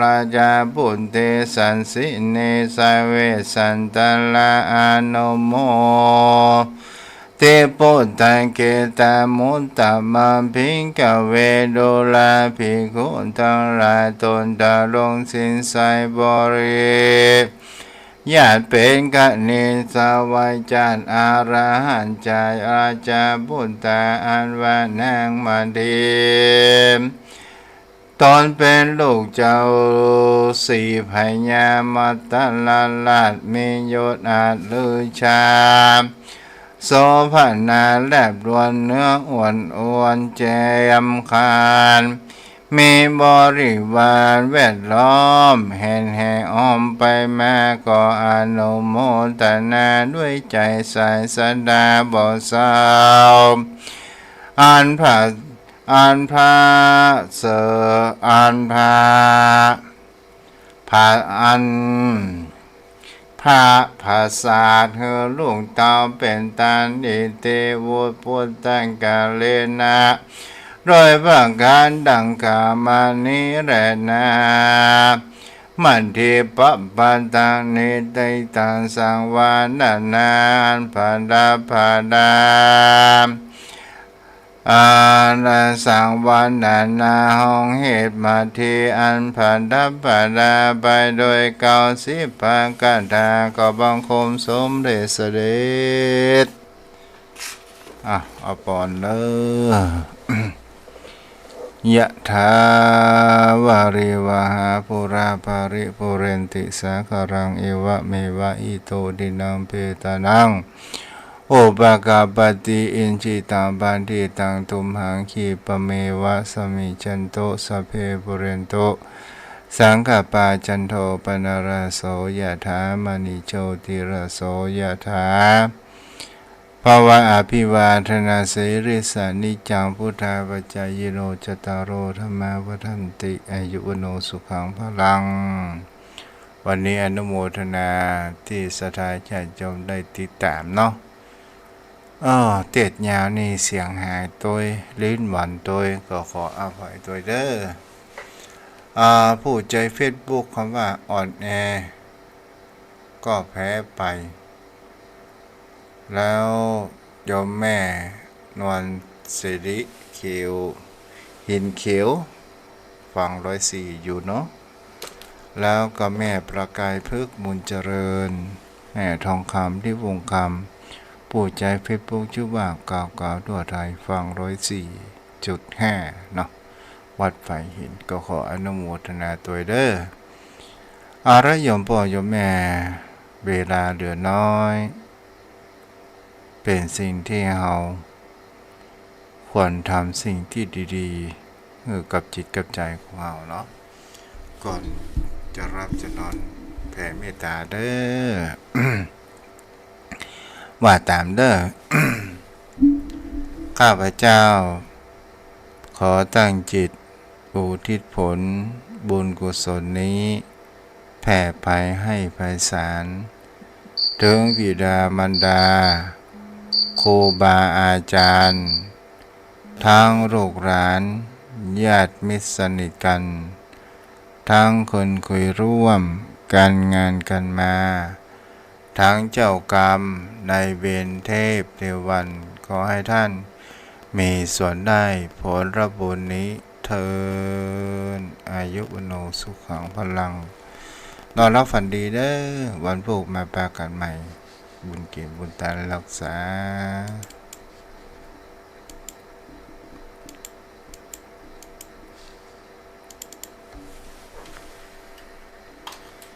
ราชาปุตเตสันสิเนสเวสันตละอนุโมเตปุตตังเกตามุตตะมัมพิงกเวโดลาภิกขุทั้งหลายตนดาลงสินไสบริญาติเป็นกนิสาวายจารอาราหันใจอาจาบุตตาอันว่านางมาดีตอนเป็นลูกเจ้าสี่พญามัตตลาดมียศอาจลือชาโสภนาแลบรวนเนื้ออ้วนแจมคานมีบริวารแวดล้อมแห่แห่อ้อมไปมาก็อนุโมทนาด้วยใจใสสดาบ่เศร้าอันพระเสอันพระภาษาเธอลูกเต่าเป็นตานิเตวุพุทธังกาเลนะโดยประการดังกามานิแรนามันทิปัปปันตังนิติตังสังวานานานภาดาอาณาสังวันนาห้องเหตุมาทีอันผันดับปดาไปโดย90 พระกถาก็บังคมสมเด็จเสด็จ เอาปอนเด้อยะถาวาริวหาปุราปาริปุเรนติสาคารังเอวะเมวะอิโตดินังเปตานังโอปากาปติอินจิตังปันติตังตุมหังคีปะเมวะสมิจันโตสัพเพปุเรนโตสังฆปาจันโทปนารโสยะถามณิโชติระโสยะถาภวะอภิวาทนาสิริสานิจังพุทธาปัจจายโนจตารโอธรรมาวัฏันติอายุวโนสุขังพลังวันนี้อนุโมทนาที่สถานญาติโยมได้ติดตามเนาะเตียดยาวนี่เสียงหายตัวลิ้นหวานตัวก็ขออภัยตัวเด้อผู้ใจเฟซบุ๊กคำว่าอ่อนแอก็แพ้ไปแล้วโยมแม่นวลสิริเขียวหินเขียวฝั่ง104อยู่เนาะแล้วก็แม่ประกายพึกษ์มุนเจริญแม่ทองคำที่วงคำผู้ใจเฟซบุ๊กชื่อว่าก่าวทั่วไทยฝั่ง104.5เนาะวัดไฟหินก็ขออนุโมทนาตัวเด้อระโยมพ่อโยมแม่เวลาเหลือน้อยเป็นสิ่งที่เราควรทำสิ่งที่ดีๆกับจิตกับใจของเราเนาะก่อนจะรับจะนอนแผ่เมตตาเด้อ ว่าตามเด้อ ข้าพเจ้าขอตั้งจิตอุทิศผลบุญกุศลนี้แผ่ไปให้ไพศาลถึงบิดามารดาครูบาอาจารย์ทั้งลูกหลานญาติมิตรสนิทกันทั้งคนคุยร่วมการงานกันมาทั้งเจ้ากรรมนายเวรเทพเทวันขอให้ท่านมีส่วนได้ผลรับบุญนี้เทินอายุวโนสุขังพลังนอนรับฝันดีเด้อวันพรุ่งมาปากันใหม่บุญเกียรติบุญตารักษา